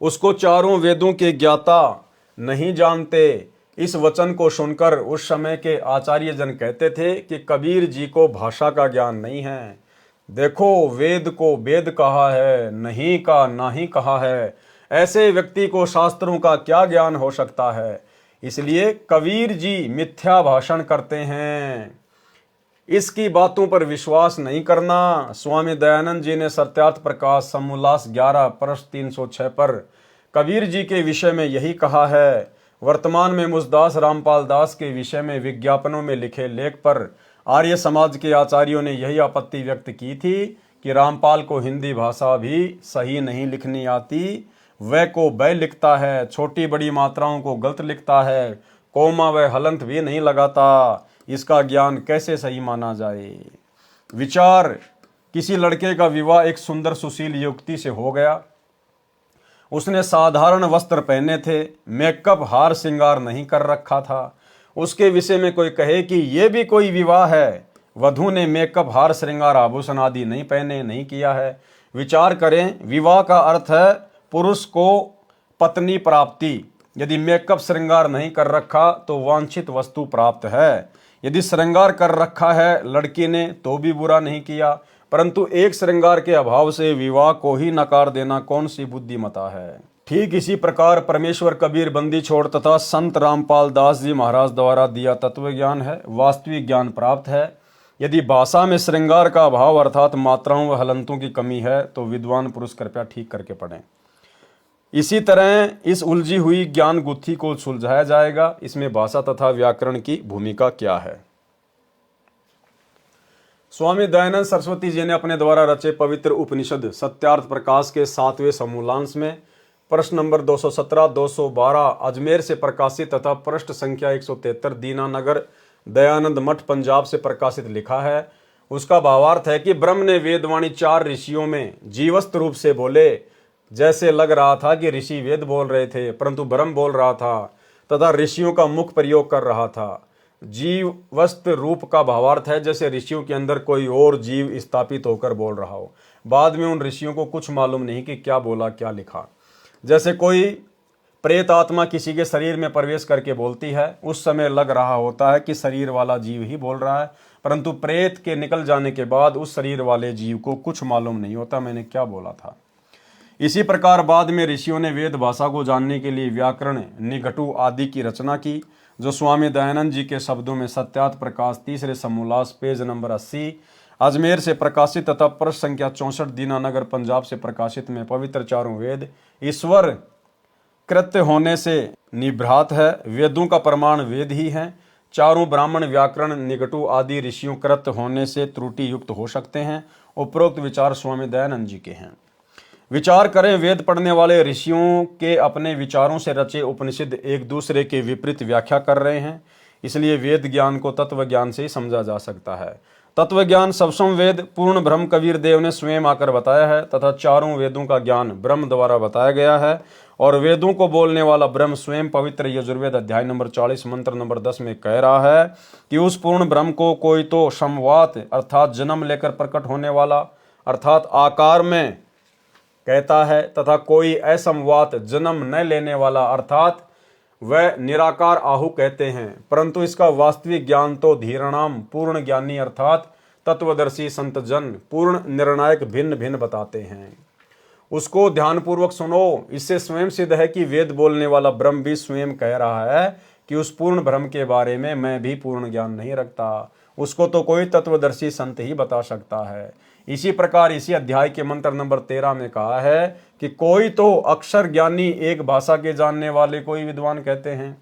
उसको चारों वेदों के ज्ञाता नहीं जानते, इस वचन को सुनकर उस समय के आचार्य जन कहते थे कि कबीर जी को भाषा का ज्ञान नहीं है। देखो, वेद को वेद कहा है, नहीं का नाही कहा है, ऐसे व्यक्ति को शास्त्रों का क्या ज्ञान हो सकता है। इसलिए कबीर जी मिथ्या भाषण करते हैं, इसकी बातों पर विश्वास नहीं करना। स्वामी दयानंद जी ने सत्यार्थ प्रकाश समोल्लास 11 पृष्ठ 306 पर कबीर जी के विषय में यही कहा है। वर्तमान में मुझदास रामपाल दास के विषय में विज्ञापनों में लिखे लेख पर आर्य समाज के आचार्यों ने यही आपत्ति व्यक्त की थी कि रामपाल को हिंदी भाषा भी सही नहीं लिखनी आती, वह को बै लिखता है, छोटी बड़ी मात्राओं को गलत लिखता है, कोमा व हलंत भी नहीं लगाता। इसका ज्ञान कैसे सही माना जाए। विचार, किसी लड़के का विवाह एक सुंदर सुशील युवती से हो गया। उसने साधारण वस्त्र पहने थे, मेकअप हार श्रृंगार नहीं कर रखा था। उसके विषय में कोई कहे कि यह भी कोई विवाह है, वधू ने मेकअप हार श्रृंगार आभूषण आदि नहीं पहने, नहीं किया है। विचार करें, विवाह का अर्थ है पुरुष को पत्नी प्राप्ति। यदि मेकअप श्रृंगार नहीं कर रखा तो वांछित वस्तु प्राप्त है। यदि श्रृंगार कर रखा है लड़की ने तो भी बुरा नहीं किया, परंतु एक श्रृंगार के अभाव से विवाह को ही नकार देना कौन सी बुद्धिमता है। ठीक इसी प्रकार परमेश्वर कबीर बंदी छोड़ तथा संत रामपाल दास जी महाराज द्वारा दिया तत्व ज्ञान है, वास्तविक ज्ञान प्राप्त है। यदि भाषा में श्रृंगार का अभाव अर्थात मात्राओं व हलंतों की कमी है तो विद्वान पुरुष कृपया ठीक करके पढ़ें। इसी तरह इस उलझी हुई ज्ञान गुत्थी को सुलझाया जाएगा। इसमें भाषा तथा व्याकरण की भूमिका क्या है। स्वामी दयानंद सरस्वती जी ने अपने द्वारा रचे पवित्र उपनिषद सत्यार्थ प्रकाश के 7वें समूलांश में प्रश्न नंबर 217, 212 अजमेर से प्रकाशित तथा पृष्ठ संख्या 173 दीनानगर दयानंद मठ पंजाब से प्रकाशित लिखा है। उसका भावार्थ है कि ब्रह्म ने वेदवाणी 4 ऋषियों में जीवस्त रूप से बोले। जैसे लग रहा था कि ऋषि वेद बोल रहे थे, परंतु ब्रह्म बोल रहा था तथा ऋषियों का मुख प्रयोग कर रहा था। जीवस्त रूप का भावार्थ है जैसे ऋषियों के अंदर कोई और जीव स्थापित होकर बोल रहा हो। बाद में उन ऋषियों को कुछ मालूम नहीं कि क्या बोला क्या लिखा। जैसे कोई प्रेत आत्मा किसी के शरीर में प्रवेश करके बोलती है, उस समय लग रहा होता है कि शरीर वाला जीव ही बोल रहा है, परंतु प्रेत के निकल जाने के बाद उस शरीर वाले जीव को कुछ मालूम नहीं होता मैंने क्या बोला था। इसी प्रकार बाद में ऋषियों ने वेद भाषा को जानने के लिए व्याकरण, निघटु आदि की रचना की, जो स्वामी दयानंद जी के शब्दों में सत्यार्थ प्रकाश 3रे समूलास पेज नंबर 80 अजमेर से प्रकाशित तथा पृष्ठ संख्या 64 दीनानगर पंजाब से प्रकाशित में पवित्र चारों वेद ईश्वर कृत्य होने से निभ्रात है। वेदों का प्रमाण वेद ही है। चारों ब्राह्मण व्याकरण निघटु आदि ऋषियों कृत्य होने से त्रुटि युक्त हो सकते हैं। उपरोक्त विचार स्वामी दयानंद जी के हैं। विचार करें, वेद पढ़ने वाले ऋषियों के अपने विचारों से रचे उपनिषद एक दूसरे के विपरीत व्याख्या कर रहे हैं। इसलिए वेद ज्ञान को तत्व ज्ञान से ही समझा जा सकता है। तत्व ज्ञान सबसम वेद पूर्ण ब्रह्म कबीर देव ने स्वयं आकर बताया है तथा चारों वेदों का ज्ञान ब्रह्म द्वारा बताया गया है। और वेदों को बोलने वाला ब्रह्म स्वयं पवित्र यजुर्वेद अध्याय नंबर 40 मंत्र नंबर 10 में कह रहा है कि उस पूर्ण ब्रह्म को कोई तो संवात अर्थात जन्म लेकर प्रकट होने वाला अर्थात आकार में कहता है तथा कोई असंवात जन्म न लेने वाला अर्थात वह निराकार आहु कहते हैं। परंतु इसका वास्तविक ज्ञान तो धीरणाम पूर्ण ज्ञानी अर्थात तत्वदर्शी संत जन पूर्ण निर्णायक भिन्न भिन्न बताते हैं। उसको ध्यानपूर्वक सुनो। इससे स्वयं सिद्ध है कि वेद बोलने वाला ब्रह्म भी स्वयं कह रहा है कि उस पूर्ण ब्रह्म के बारे में मैं भी पूर्ण ज्ञान नहीं रखता, उसको तो कोई तत्वदर्शी संत ही बता सकता है। इसी प्रकार इसी अध्याय के मंत्र नंबर 13 में कहा है कि कोई तो अक्षर ज्ञानी एक भाषा के जानने वाले को ही विद्वान कहते हैं,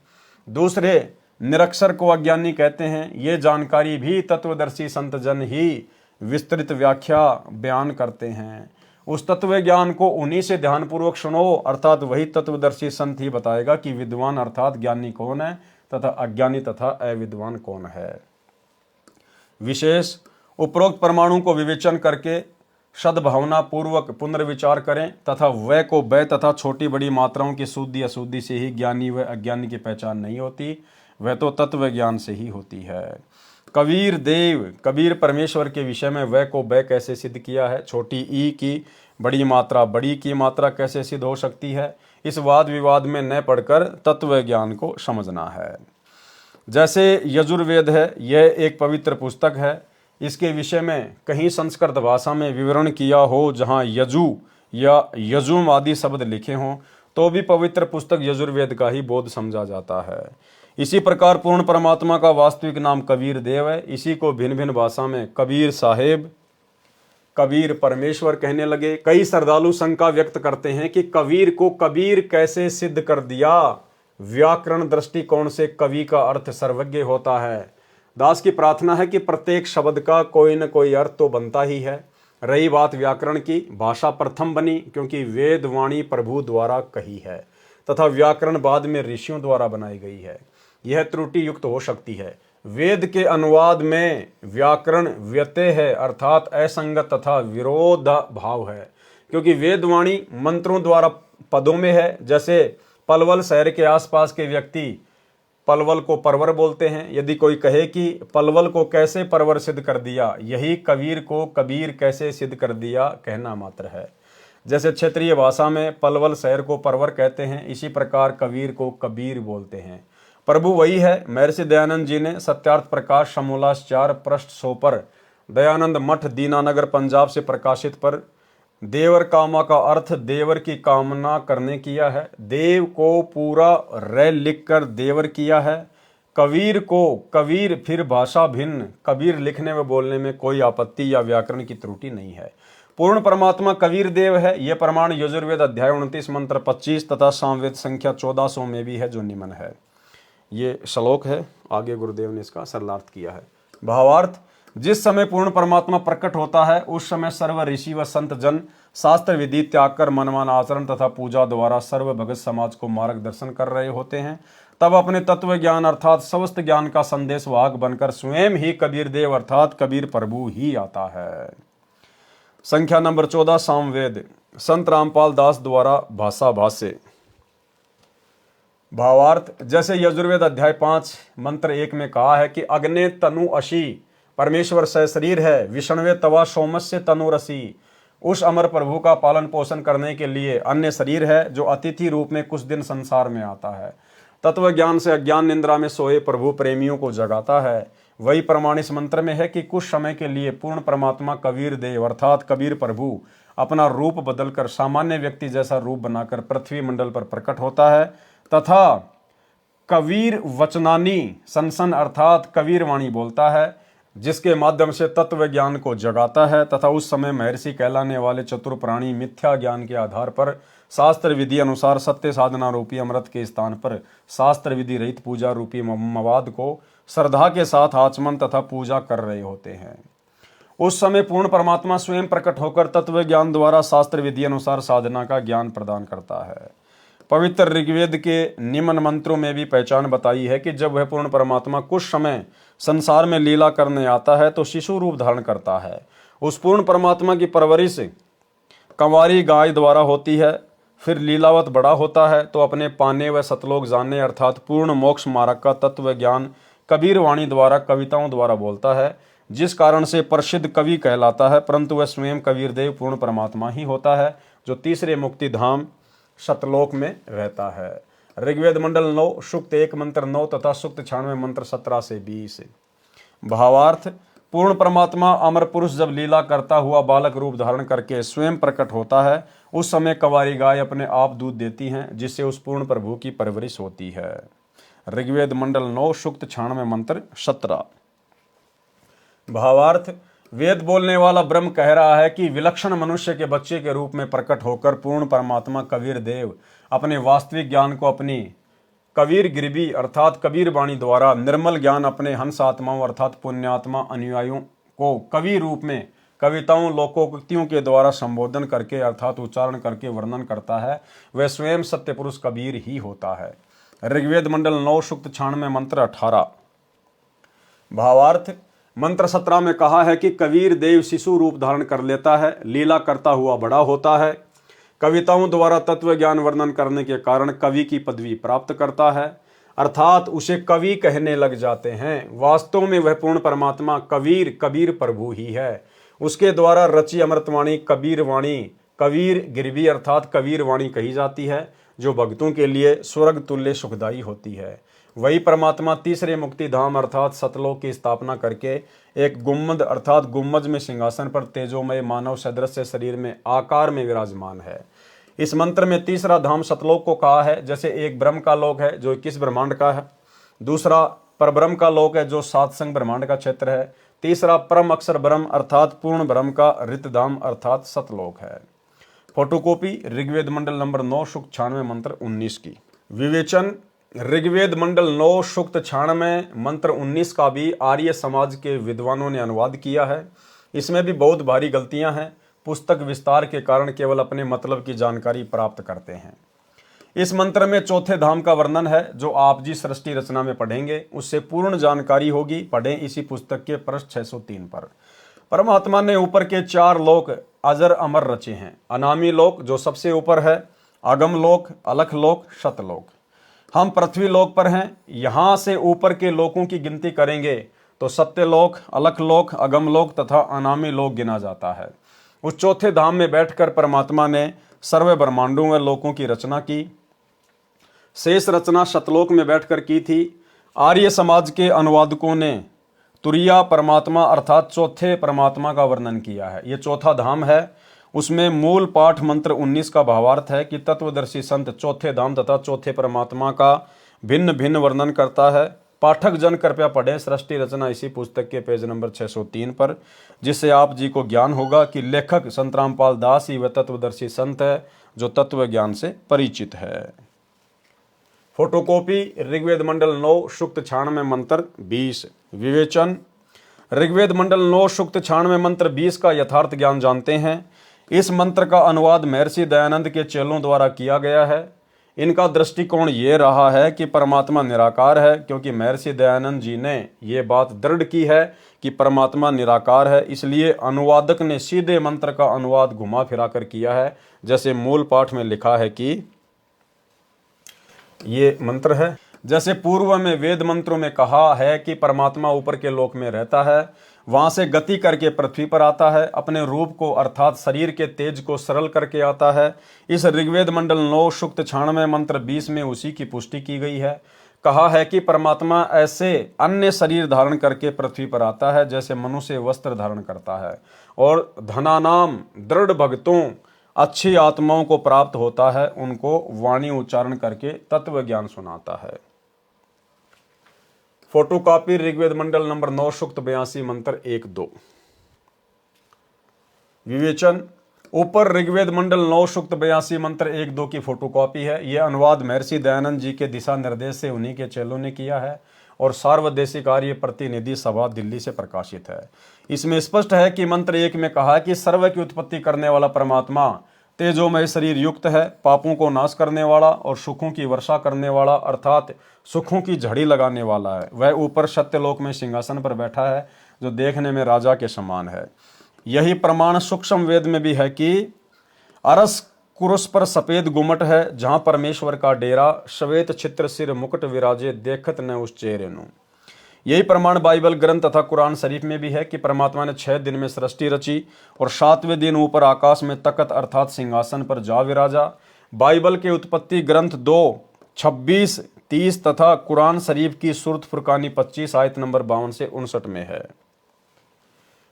दूसरे निरक्षर को अज्ञानी कहते हैं। ये जानकारी भी तत्वदर्शी संत जन ही विस्तृत व्याख्या बयान करते हैं। उस तत्व ज्ञान को उन्हीं से ध्यानपूर्वक सुनो अर्थात वही तत्वदर्शी संत ही बताएगा कि विद्वान अर्थात ज्ञानी कौन है तथा अज्ञानी तथा अविद्वान कौन है। विशेष उपरोक्त परमाणु को विवेचन करके सद्भावना पूर्वक पुनर्विचार करें तथा वह को वह तथा छोटी बड़ी मात्राओं की शुद्धि अशुद्धि से ही ज्ञानी व अज्ञानी की पहचान नहीं होती, वह तो तत्व ज्ञान से ही होती है। कबीर परमेश्वर के विषय में वह को वह कैसे सिद्ध किया है, छोटी ई की बड़ी मात्रा बड़ी की मात्रा कैसे सिद्ध हो सकती है, इस वाद विवाद में न पढ़कर तत्व ज्ञान को समझना है। जैसे यजुर्वेद है, यह एक पवित्र पुस्तक है। इसके विषय में कहीं संस्कृत भाषा में विवरण किया हो, जहाँ यजु या यजुम आदि शब्द लिखे हों, तो भी पवित्र पुस्तक यजुर्वेद का ही बोध समझा जाता है। इसी प्रकार पूर्ण परमात्मा का वास्तविक नाम कबीर देव है। इसी को भिन्न भिन्न भाषा में कबीर साहेब, कबीर परमेश्वर कहने लगे। कई श्रद्धालु शंका व्यक्त करते हैं कि कबीर को कबीर कैसे सिद्ध कर दिया। व्याकरण दृष्टिकोण से कवि का अर्थ सर्वज्ञ होता है। दास की प्रार्थना है कि प्रत्येक शब्द का कोई न कोई अर्थ तो बनता ही है। रही बात व्याकरण की, भाषा प्रथम बनी क्योंकि वेद वाणी प्रभु द्वारा कही है तथा व्याकरण बाद में ऋषियों द्वारा बनाई गई है। यह त्रुटि युक्त हो सकती है। वेद के अनुवाद में व्याकरण व्यत्यय है, अर्थात असंगत तथा विरोध भाव है, क्योंकि वेदवाणी मंत्रों द्वारा पदों में है। जैसे पलवल शहर के आसपास के व्यक्ति पलवल को परवर बोलते हैं। यदि कोई कहे कि पलवल को कैसे परवर सिद्ध कर दिया, यही कबीर को कबीर कैसे सिद्ध कर दिया कहना मात्र है। जैसे क्षेत्रीय भाषा में पलवल शहर को परवर कहते हैं, इसी प्रकार कबीर को कबीर बोलते हैं। प्रभु वही है। महर्षि दयानंद जी ने सत्यार्थ प्रकाश समोल्लास 4 पृष्ठ 100 पर दयानंद मठ दीनानगर पंजाब से प्रकाशित पर देवर कामा का अर्थ देवर की कामना करने किया है। देव को पूरा रे लिखकर देवर किया है। कबीर को कबीर, फिर भाषा भिन्न। कबीर लिखने व बोलने में कोई आपत्ति या व्याकरण की त्रुटि नहीं है। पूर्ण परमात्मा कबीर देव है। यह प्रमाण यजुर्वेद अध्याय 29 मंत्र 25 तथा सामवेद संख्या 1400 में भी है, जो निम्न है। ये श्लोक है। आगे गुरुदेव ने इसका सरलार्थ किया है। भावार्थ, जिस समय पूर्ण परमात्मा प्रकट होता है उस समय सर्व ऋषि व संत जन शास्त्र विधि त्याग कर मनमान आचरण तथा पूजा द्वारा सर्व भगत समाज को मार्गदर्शन कर रहे होते हैं। तब अपने तत्व ज्ञान अर्थात समस्त ज्ञान का संदेश वाहक बनकर स्वयं ही कबीर देव अर्थात कबीर प्रभु ही आता है। संख्या नंबर 14 सामवेद, संत रामपाल दास द्वारा भाषा भाष्य। भावार्थ, जैसे यजुर्वेद अध्याय 5 मंत्र 1 में कहा है कि अग्ने तनु अशी, परमेश्वर सह शरीर है, विष्णवे तवा सोमस्य तनुरसी। उस अमर प्रभु का पालन पोषण करने के लिए अन्य शरीर है, जो अतिथि रूप में कुछ दिन संसार में आता है। तत्व ज्ञान से अज्ञान निंद्रा में सोए प्रभु प्रेमियों को जगाता है। वही प्रमाण इस मंत्र में है कि कुछ समय के लिए पूर्ण परमात्मा कबीर देव अर्थात कबीर प्रभु अपना रूप बदलकर सामान्य व्यक्ति जैसा रूप बनाकर पृथ्वी मंडल पर प्रकट होता है तथा कबीर वचनानी सनसन अर्थात कबीर वाणी बोलता है, जिसके माध्यम से तत्व ज्ञान को जगाता है। तथा उस समय महर्षि कहलाने वाले चतुर प्राणी मिथ्या ज्ञान के आधार पर शास्त्र विधि अनुसार सत्य साधना रूपी अमृत के स्थान पर शास्त्र विधि रहित पूजा रूपी मवाद को श्रद्धा के साथ आचमन तथा पूजा कर रहे होते हैं। उस समय पूर्ण परमात्मा स्वयं प्रकट होकर तत्व ज्ञान द्वारा शास्त्र विधि अनुसार साधना का ज्ञान प्रदान करता है। पवित्र ऋग्वेद के निम्न मंत्रों में भी पहचान बताई है कि जब वह पूर्ण परमात्मा कुछ समय संसार में लीला करने आता है तो शिशु रूप धारण करता है। उस पूर्ण परमात्मा की परवरिश कंवारी गाय द्वारा होती है। फिर लीलावत बड़ा होता है तो अपने पाने व सतलोक जानने अर्थात पूर्ण मोक्ष मार्ग का तत्व ज्ञान कबीर वाणी द्वारा कविताओं द्वारा बोलता है, जिस कारण से प्रसिद्ध कवि कहलाता है। परंतु वह स्वयं कबीर देव पूर्ण परमात्मा ही होता है, जो तीसरे मुक्ति धाम सतलोक में रहता है। ऋग्वेद मंडल 9 सूक्त 1 मंत्र 9 तथा सूक्त 96 मंत्र 17 से 20। भावार्थ, पूर्ण परमात्मा अमर पुरुष जब लीला करता हुआ बालक रूप धारण करके स्वयं प्रकट होता है, उस समय कंवारी गाय अपने आप दूध देती हैं, जिससे उस पूर्ण प्रभु की परवरिश होती है। ऋग्वेद मंडल 9 सूक्त 96 मंत्र 17। भावार्थ, वेद बोलने वाला ब्रह्म कह रहा है कि विलक्षण मनुष्य के बच्चे के रूप में प्रकट होकर पूर्ण परमात्मा कबीर देव अपने वास्तविक ज्ञान को अपनी कबीर गिरबी अर्थात कबीर वाणी द्वारा निर्मल ज्ञान अपने हंस आत्माओं अर्थात पुण्यात्मा अनुयायियों को कवि रूप में कविताओं लोकोक्तियों के द्वारा संबोधन करके अर्थात उच्चारण करके वर्णन करता है। वह स्वयं सत्य पुरुष कबीर ही होता है। ऋग्वेद मंडल 9 सूक्त 96 मंत्र 18। भावार्थ, मंत्र 17 में कहा है कि कबीर देव शिशु रूप धारण कर लेता है, लीला करता हुआ बड़ा होता है, कविताओं द्वारा तत्व ज्ञान वर्णन करने के कारण कवि की पदवी प्राप्त करता है, अर्थात उसे कवि कहने लग जाते हैं। वास्तव में वह पूर्ण परमात्मा कबीर प्रभु ही है। उसके द्वारा रची अमृतवाणी कबीर वाणी कबीर गिरवी अर्थात कबीर वाणी कही जाती है, जो भक्तों के लिए स्वर्ग तुल्य सुखदायी होती है। वही परमात्मा तीसरे मुक्ति धाम अर्थात सतलोक की स्थापना करके एक गुम्मद अर्थात गुम्मज में सिंहासन पर तेजोमय मानव सदृश शरीर में आकार में विराजमान है। इस मंत्र में तीसरा धाम सतलोक को कहा है। जैसे एक ब्रह्म का लोक है जो 21 ब्रह्मांड का है, दूसरा परब्रह्म का लोक है जो 7 संग ब्रह्मांड का क्षेत्र है, तीसरा परम अक्षर ब्रह्म अर्थात पूर्ण ब्रह्म का रितधाम अर्थात सतलोक है। फोटोकॉपी ऋग्वेद मंडल नंबर 9 सूक्त 96 मंत्र 19 की। विवेचन ऋग्वेद मंडल 9 सूक्त 96 मंत्र 19 का भी आर्य समाज के विद्वानों ने अनुवाद किया है। इसमें भी बहुत भारी गलतियां हैं। पुस्तक विस्तार के कारण केवल अपने मतलब की जानकारी प्राप्त करते हैं। इस मंत्र में चौथे धाम का वर्णन है जो आप जी सृष्टि रचना में पढ़ेंगे, उससे पूर्ण जानकारी होगी। पढ़ें इसी पुस्तक के पृष्ठ 603 पर। परमात्मा ने ऊपर के 4 लोक अजर अमर रचे हैं। अनामी लोक जो सबसे ऊपर है, अगम लोक, अलख लोक, शतलोक। हम पृथ्वी लोक पर हैं। यहां से ऊपर के लोकों की गिनती करेंगे तो सत्यलोक, अलख लोक, अगम लोक तथा अनामी लोक गिना जाता है। उस चौथे धाम में बैठकर परमात्मा ने सर्व ब्रह्मांडों व लोकों की रचना की। शेष रचना शतलोक में बैठकर की थी। आर्य समाज के अनुवादकों ने तुरिया परमात्मा अर्थात चौथे परमात्मा का वर्णन किया है। यह चौथा धाम है। उसमें मूल पाठ मंत्र 19 का भावार्थ है कि तत्वदर्शी संत चौथे धाम तथा चौथे परमात्मा का भिन्न भिन्न वर्णन करता है। पाठक जन कृपया पढ़ें सृष्टि रचना इसी पुस्तक के पेज नंबर 603 पर, जिससे आप जी को ज्ञान होगा कि लेखक संत रामपाल दास ही वह तत्वदर्शी संत है जो तत्व ज्ञान से परिचित है। फोटोकॉपी ऋग्वेद मंडल 9 सूक्त 96 मंत्र 20। विवेचन ऋग्वेद मंडल 9 सूक्त 96 मंत्र 20 का यथार्थ ज्ञान जानते हैं। इस मंत्र का अनुवाद महर्षि दयानंद के चेलों द्वारा किया गया है। इनका दृष्टिकोण ये रहा है कि परमात्मा निराकार है, क्योंकि महर्षि दयानंद जी ने ये बात दृढ़ की है कि परमात्मा निराकार है। इसलिए अनुवादक ने सीधे मंत्र का अनुवाद घुमा फिरा कर किया है। जैसे मूल पाठ में लिखा है कि ये मंत्र है, जैसे पूर्व में वेद मंत्रों में कहा है कि परमात्मा ऊपर के लोक में रहता है, वहां से गति करके पृथ्वी पर आता है, अपने रूप को अर्थात शरीर के तेज को सरल करके आता है। इस ऋग्वेद मंडल 9 सूक्त 96 मंत्र 20 में उसी की पुष्टि की गई है। कहा है कि परमात्मा ऐसे अन्य शरीर धारण करके पृथ्वी पर आता है जैसे मनुष्य वस्त्र धारण करता है, और धनानाम दृढ़ भक्तों अच्छी आत्माओं को प्राप्त होता है, उनको वाणी उच्चारण करके तत्व ज्ञान सुनाता है। फोटोकॉपी ऋग्वेद मंडल नंबर 9 सूक्त 82 मंत्र 1-2। विवेचन ऊपर ऋग्वेद मंडल 9 सूक्त 82 मंत्र 1-2 की फोटोकॉपी है। यह अनुवाद महर्षि दयानंद जी के दिशा निर्देश से उन्हीं के चेलों ने किया है और सार्वदेशिक आर्य प्रतिनिधि सभा दिल्ली से प्रकाशित है। इसमें स्पष्ट है कि मंत्र 1 में कहा कि सर्व की उत्पत्ति करने वाला परमात्मा तेजोमय शरीर युक्त है, पापों को नाश करने वाला और सुखों की वर्षा करने वाला अर्थात सुखों की झड़ी लगाने वाला है। वह ऊपर सत्यलोक में सिंहासन पर बैठा है जो देखने में राजा के समान है। यही प्रमाण सूक्ष्म वेद में भी है कि अरस कुरुस पर सफेद गुमट है, जहां परमेश्वर का डेरा, श्वेत चित्र सिर मुकुट विराजे, देखत न उस चेहरे नु। यही प्रमाण बाइबल ग्रंथ तथा कुरान शरीफ में भी है कि परमात्मा ने 6 दिन में सृष्टि रची और 7वें दिन ऊपर आकाश में तकत अर्थात सिंहासन पर जा विराजा। बाइबल के उत्पत्ति ग्रंथ 2, 26, 30 तथा कुरान शरीफ की सूरत फुरकानी 25 आयत नंबर 52 से 59 में है।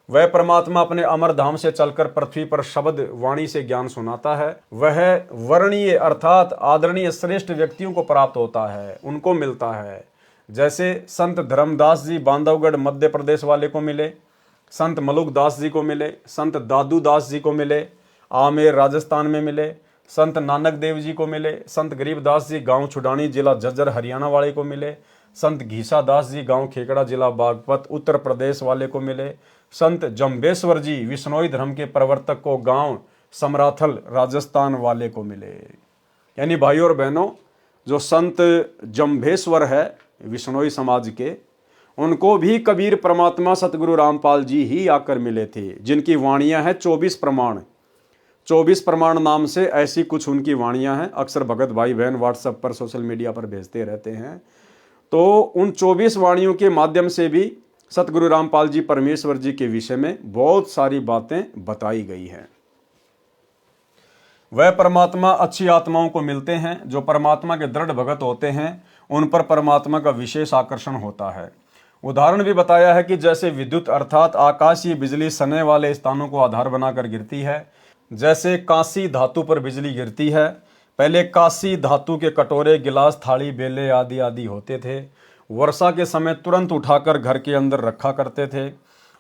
वह परमात्मा अपने अमर धाम से चलकर पृथ्वी पर शब्द वाणी से ज्ञान सुनाता है। वह वर्णीय अर्थात आदरणीय श्रेष्ठ व्यक्तियों को प्राप्त होता है, उनको मिलता है। जैसे संत धर्मदास जी बांधवगढ़ मध्य प्रदेश वाले को मिले, संत मलुक दास जी को मिले, संत दादू दास जी को मिले, आमेर राजस्थान में मिले, संत नानक देव जी को मिले, संत गरीबदास जी गांव छुडानी जिला झज्जर हरियाणा वाले को मिले, संत घीसा दास जी गांव खेकड़ा जिला बागपत उत्तर प्रदेश वाले को मिले, संत जम्बेश्वर जी विश्नोई धर्म के प्रवर्तक को गांव समराथल राजस्थान वाले को मिले। यानी भाइयों और बहनों, जो संत जम्बेश्वर है विश्नोई समाज के, उनको भी कबीर परमात्मा सतगुरु रामपाल जी ही आकर मिले थे, जिनकी वाणियां हैं 24 प्रमाण। 24 प्रमाण नाम से ऐसी कुछ उनकी वाणियां हैं। अक्सर भगत भाई बहन व्हाट्सएप पर सोशल मीडिया पर भेजते रहते हैं। तो उन 24 वाणियों के माध्यम से भी सतगुरु रामपाल जी परमेश्वर जी के विषय में बहुत सारी बातें बताई गई हैं। वह परमात्मा अच्छी आत्माओं को मिलते हैं। जो परमात्मा के दृढ़ भगत होते हैं उन पर परमात्मा का विशेष आकर्षण होता है। उदाहरण भी बताया है कि जैसे विद्युत अर्थात आकाशीय बिजली सने वाले स्थानों को आधार बनाकर गिरती है, जैसे कांसी धातु पर बिजली गिरती है। पहले कांसी धातु के कटोरे, गिलास, थाली, बेले आदि आदि होते थे। वर्षा के समय तुरंत उठाकर घर के अंदर रखा करते थे।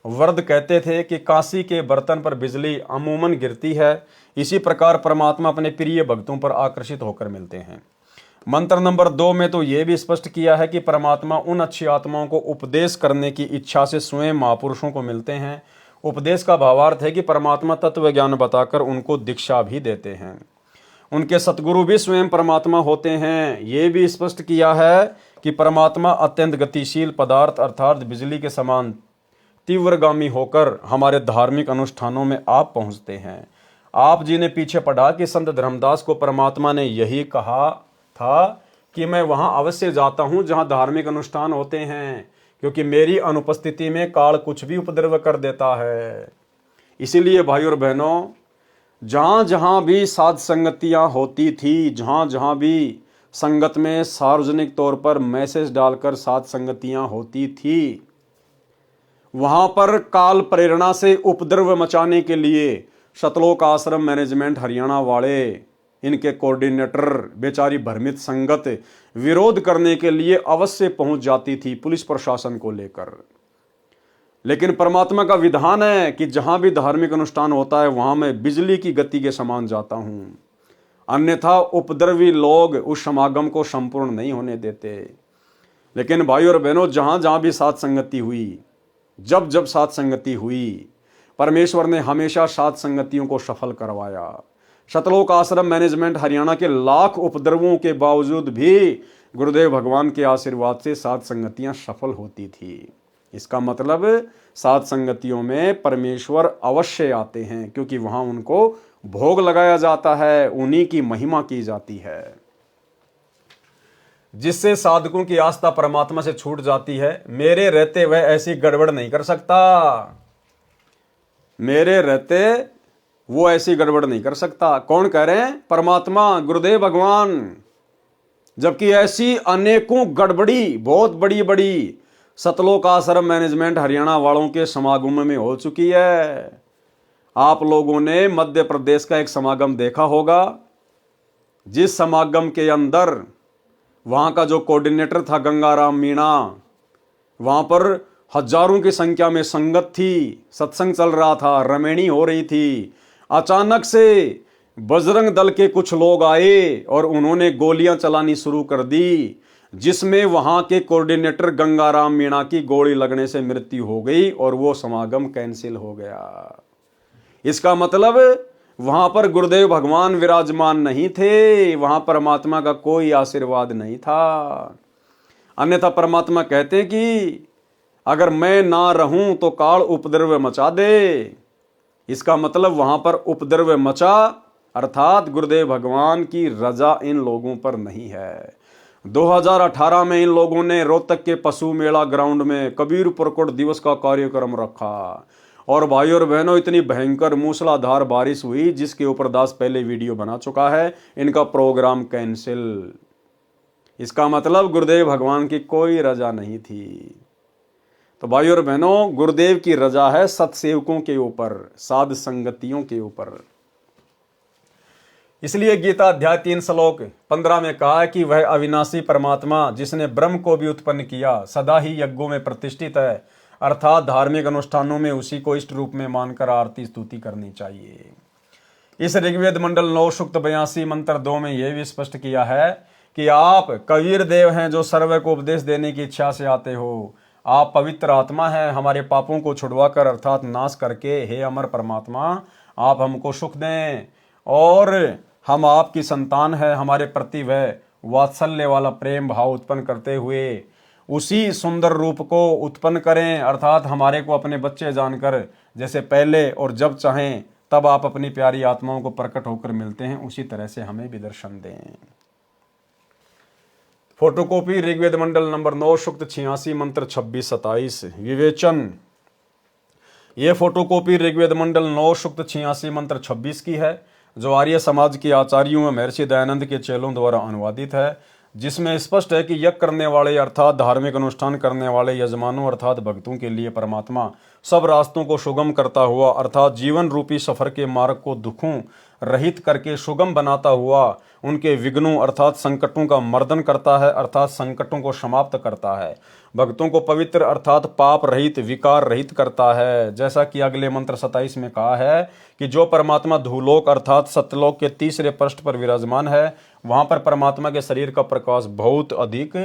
वर्द कहते थे कि कांसी के बर्तन पर बिजली अमूमन गिरती है। इसी प्रकार परमात्मा अपने प्रिय भक्तों पर आकर्षित होकर मिलते हैं। मंत्र नंबर 2 में तो यह भी स्पष्ट किया है कि परमात्मा उन अच्छी आत्माओं को उपदेश करने की इच्छा से स्वयं महापुरुषों को मिलते हैं। उपदेश का भावार्थ है कि परमात्मा तत्व ज्ञान बताकर उनको दीक्षा भी देते हैं। उनके सतगुरु भी स्वयं परमात्मा होते हैं। ये भी स्पष्ट किया है कि परमात्मा अत्यंत गतिशील पदार्थ अर्थात बिजली के समान तीव्रगामी होकर हमारे धार्मिक अनुष्ठानों में आप पहुंचते हैं। आप जी ने पीछे पढ़ा कि संत धर्मदास को परमात्मा ने यही कहा था कि मैं वहां अवश्य जाता हूं जहां धार्मिक अनुष्ठान होते हैं, क्योंकि मेरी अनुपस्थिति में काल कुछ भी उपद्रव कर देता है। इसीलिए भाई और बहनों, जहां जहां भी साध संगतियां होती थी, जहां जहां भी संगत में सार्वजनिक तौर पर मैसेज डालकर साध संगतियां होती थी, वहां पर काल प्रेरणा से उपद्रव मचाने के लिए सतलोक आश्रम मैनेजमेंट हरियाणा वाले, इनके कोऑर्डिनेटर, बेचारी भ्रमित संगत विरोध करने के लिए अवश्य पहुंच जाती थी पुलिस प्रशासन को लेकर। लेकिन परमात्मा का विधान है कि जहां भी धार्मिक अनुष्ठान होता है वहां मैं बिजली की गति के समान जाता हूं, अन्यथा उपद्रवी लोग उस समागम को संपूर्ण नहीं होने देते। लेकिन भाई और बहनों, जहां जहां भी साध संगति हुई, जब जब साध संगति हुई, परमेश्वर ने हमेशा साध संगतियों को सफल करवाया। सतलोक आश्रम मैनेजमेंट हरियाणा के लाख उपद्रवों के बावजूद भी गुरुदेव भगवान के आशीर्वाद से साध संगतियां सफल होती थी। इसका मतलब साध संगतियों में परमेश्वर अवश्य आते हैं, क्योंकि वहां उनको भोग लगाया जाता है, उन्हीं की महिमा की जाती है। जिससे साधकों की आस्था परमात्मा से छूट जाती है। मेरे रहते वह ऐसी गड़बड़ नहीं कर सकता, मेरे रहते वो ऐसी गड़बड़ नहीं कर सकता। कौन कह रहे हैं? परमात्मा, गुरुदेव भगवान। जबकि ऐसी अनेकों गड़बड़ी बहुत बड़ी बड़ी सतलोक आश्रम मैनेजमेंट हरियाणा वालों के समागम में हो चुकी है। आप लोगों ने मध्य प्रदेश का एक समागम देखा होगा, जिस समागम के अंदर वहां का जो कोऑर्डिनेटर था गंगाराम मीणा, वहां पर हजारों की संख्या में संगत थी, सत्संग चल रहा था, रमेणी हो रही थी। अचानक से बजरंग दल के कुछ लोग आए और उन्होंने गोलियां चलानी शुरू कर दी, जिसमें वहां के कोऑर्डिनेटर गंगाराम मीणा की गोली लगने से मृत्यु हो गई और वो समागम कैंसिल हो गया। इसका मतलब वहां पर गुरुदेव भगवान विराजमान नहीं थे, वहां परमात्मा का कोई आशीर्वाद नहीं था। अन्यथा परमात्मा कहते हैं कि अगर मैं ना रहूं तो काल उपद्रव मचा दे। इसका मतलब वहां पर उपद्रव मचा, अर्थात गुरुदेव भगवान की रजा इन लोगों पर नहीं है। 2018 में इन लोगों ने रोहतक के पशु मेला ग्राउंड में कबीर प्रकट दिवस का कार्यक्रम रखा, और भाई और बहनों, इतनी भयंकर मूसलाधार बारिश हुई जिसके ऊपर दास पहले वीडियो बना चुका है। इनका प्रोग्राम कैंसिल। इसका मतलब गुरुदेव भगवान की कोई रजा नहीं थी। तो भाई और बहनों, गुरुदेव की रजा है सत्सेवकों के ऊपर, साध संगतियों के ऊपर। इसलिए गीता अध्याय 3 श्लोक 15 में कहा है कि वह अविनाशी परमात्मा जिसने ब्रह्म को भी उत्पन्न किया सदा ही यज्ञों में प्रतिष्ठित है, अर्थात धार्मिक अनुष्ठानों में उसी को इष्ट रूप में मानकर आरती स्तुति करनी चाहिए। इस ऋग्वेद मंडल 9 सूक्त 82 मंत्र 2 में यह भी स्पष्ट किया है कि आप कबीर देव हैं जो सर्व को उपदेश देने की इच्छा से आते हो। आप पवित्र आत्मा हैं, हमारे पापों को छुड़वाकर अर्थात नाश करके हे अमर परमात्मा आप हमको सुख दें, और हम आपकी संतान है, हमारे प्रति वह वात्सल्य वाला प्रेम भाव उत्पन्न करते हुए उसी सुंदर रूप को उत्पन्न करें, अर्थात हमारे को अपने बच्चे जानकर जैसे पहले और जब चाहें तब आप अपनी प्यारी आत्माओं को प्रकट होकर मिलते हैं, उसी तरह से हमें भी दर्शन दें। फोटोकॉपी ऋग्वेद मंडल नंबर 9 सूक्त 86 मंत्र 26-27 विवेचन। ये फोटोकॉपी ऋग्वेद मंडल 9 सूक्त 86 मंत्र 26 की है। जो आर्य समाज के आचार्यों व महर्षि दयानंद के चेलों द्वारा अनुवादित है, जिसमें स्पष्ट है कि यज्ञ करने वाले अर्थात धार्मिक अनुष्ठान करने वाले यजमानों अर्थात भक्तों के लिए परमात्मा सब रास्तों को सुगम करता हुआ अर्थात जीवन रूपी सफर के मार्ग को दुखों रहित करके सुगम बनाता हुआ उनके विघ्नों अर्थात संकटों का मर्दन करता है अर्थात संकटों को समाप्त करता है। भक्तों को पवित्र अर्थात पाप रहित विकार रहित करता है। जैसा कि अगले मंत्र 27 में कहा है कि जो परमात्मा धूलोक अर्थात सत्यलोक के तीसरे पृष्ठ पर विराजमान है, वहां पर परमात्मा के शरीर का प्रकाश बहुत अधिक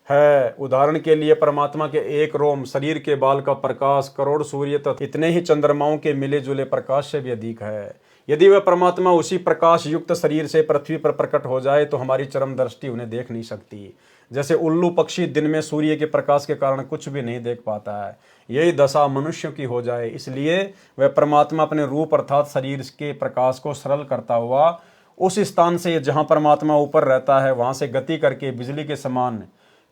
है। उदाहरण के लिए परमात्मा के एक रोम शरीर के बाल का प्रकाश करोड़ सूर्य तथा इतने ही चंद्रमाओं के मिले जुले प्रकाश से भी अधिक है। यदि वह परमात्मा उसी प्रकाश युक्त शरीर से पृथ्वी पर प्रकट हो जाए तो हमारी चरम दृष्टि उन्हें देख नहीं सकती। जैसे उल्लू पक्षी दिन में सूर्य के प्रकाश के कारण कुछ भी नहीं देख पाता है, यही दशा मनुष्य की हो जाए। इसलिए वह परमात्मा अपने रूप अर्थात शरीर के प्रकाश को सरल करता हुआ उस स्थान से जहां परमात्मा ऊपर रहता है वहां से गति करके बिजली के समान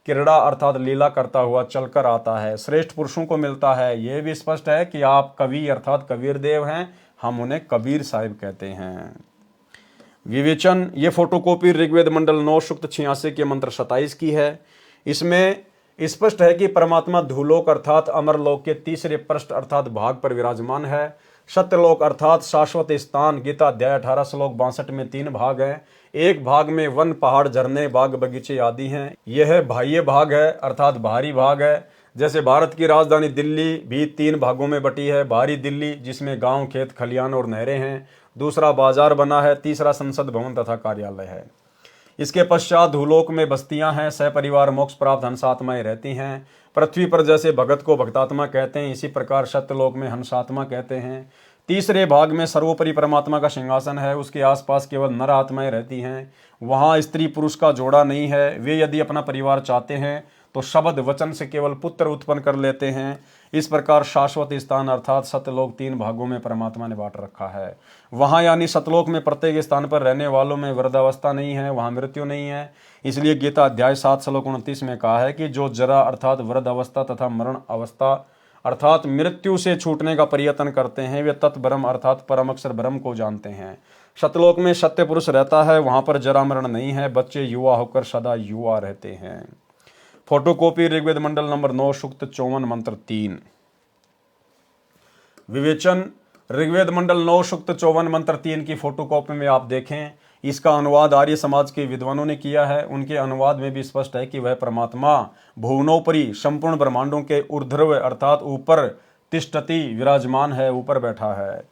क्रीड़ा अर्थात लीला करता हुआ चलकर आता है। श्रेष्ठ पुरुषों को मिलता है। यह भी स्पष्ट है कि आप कवि अर्थात कबीर देव हैं, हम उन्हें कबीर साहिब कहते हैं। विवेचन, ये फोटोकॉपी ऋग्वेद मंडल 9 सूक्त 86 के मंत्र 27 की है। इसमें स्पष्ट है कि परमात्मा धूलोक अर्थात अमरलोक के तीसरे पृष्ठ अर्थात भाग पर विराजमान है। सत्यलोक अर्थात शाश्वत स्थान गीता अध्याय 18 श्लोक 62 में 3 भाग हैं। एक भाग में वन पहाड़ झरने बाग बगीचे आदि हैं। यह बाह्य भाग है अर्थात बाहरी भाग है। जैसे भारत की राजधानी दिल्ली भी 3 भागों में बटी है। बाहरी दिल्ली जिसमें गांव खेत खलियान और नहरें हैं, दूसरा बाजार बना है, तीसरा संसद भवन तथा कार्यालय है। इसके पश्चात भूलोक में बस्तियां हैं, सहपरिवार मोक्ष प्राप्त हंसात्माएं रहती हैं। पृथ्वी पर जैसे भगत को भक्तात्मा कहते हैं, इसी प्रकार सत्यलोक में हंसात्मा कहते हैं। तीसरे भाग में सर्वोपरि परमात्मा का सिंहासन है, उसके आसपास केवल नर आत्माएं रहती हैं। वहाँ स्त्री पुरुष का जोड़ा नहीं है। वे यदि अपना परिवार चाहते हैं तो शब्द वचन से केवल पुत्र उत्पन्न कर लेते हैं। इस प्रकार शाश्वत स्थान अर्थात सत्यलोक 3 भागों में परमात्मा ने बांट रखा है। वहाँ यानी सतलोक में प्रत्येक स्थान पर रहने वालों में वृद्धावस्था नहीं है, वहाँ मृत्यु नहीं है। इसलिए गीता अध्याय 7 श्लोक 29 में कहा है कि जो जरा अर्थात वृद्ध अवस्था तथा मरण अवस्था अर्थात मृत्यु से छूटने का प्रयत्न करते हैं, वे तत्ब्रह्म अर्थात परम अक्षर ब्रह्म को जानते हैं। सतलोक में सत्य पुरुष रहता है, वहाँ पर जरा मरण नहीं है। बच्चे युवा होकर सदा युवा रहते हैं। फोटोकॉपी ऋग्वेद मंडल नंबर 9 सूक्त 54 मंत्र 3। विवेचन, ऋग्वेद मंडल 9 सूक्त 54 मंत्र 3 की फोटोकॉपी में आप देखें। इसका अनुवाद आर्य समाज के विद्वानों ने किया है। उनके अनुवाद में भी स्पष्ट है कि वह परमात्मा भुवनोपरि संपूर्ण ब्रह्मांडों के ऊर्ध्व अर्थात ऊपर तिष्ठति विराजमान है, ऊपर बैठा है।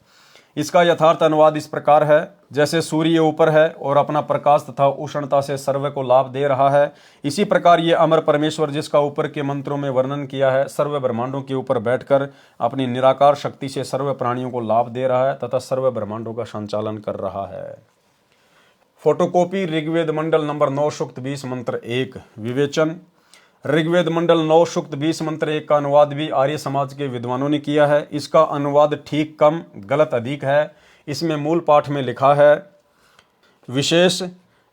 इसका यथार्थ अनुवाद इस प्रकार है, जैसे सूर्य ऊपर है और अपना प्रकाश तथा उष्णता से सर्व को लाभ दे रहा है, इसी प्रकार ये अमर परमेश्वर जिसका ऊपर के मंत्रों में वर्णन किया है, सर्व ब्रह्मांडों के ऊपर बैठकर अपनी निराकार शक्ति से सर्व प्राणियों को लाभ दे रहा है तथा सर्व ब्रह्मांडों का संचालन कर रहा है। फोटोकॉपी ऋग्वेद मंडल नंबर 9 सूक्त 20 मंत्र 1। विवेचन, ऋग्वेद मंडल 9 सूक्त 20 मंत्र 1 का अनुवाद भी आर्य समाज के विद्वानों ने किया है। इसका अनुवाद ठीक कम गलत अधिक है। इसमें मूल पाठ में लिखा है विशेष।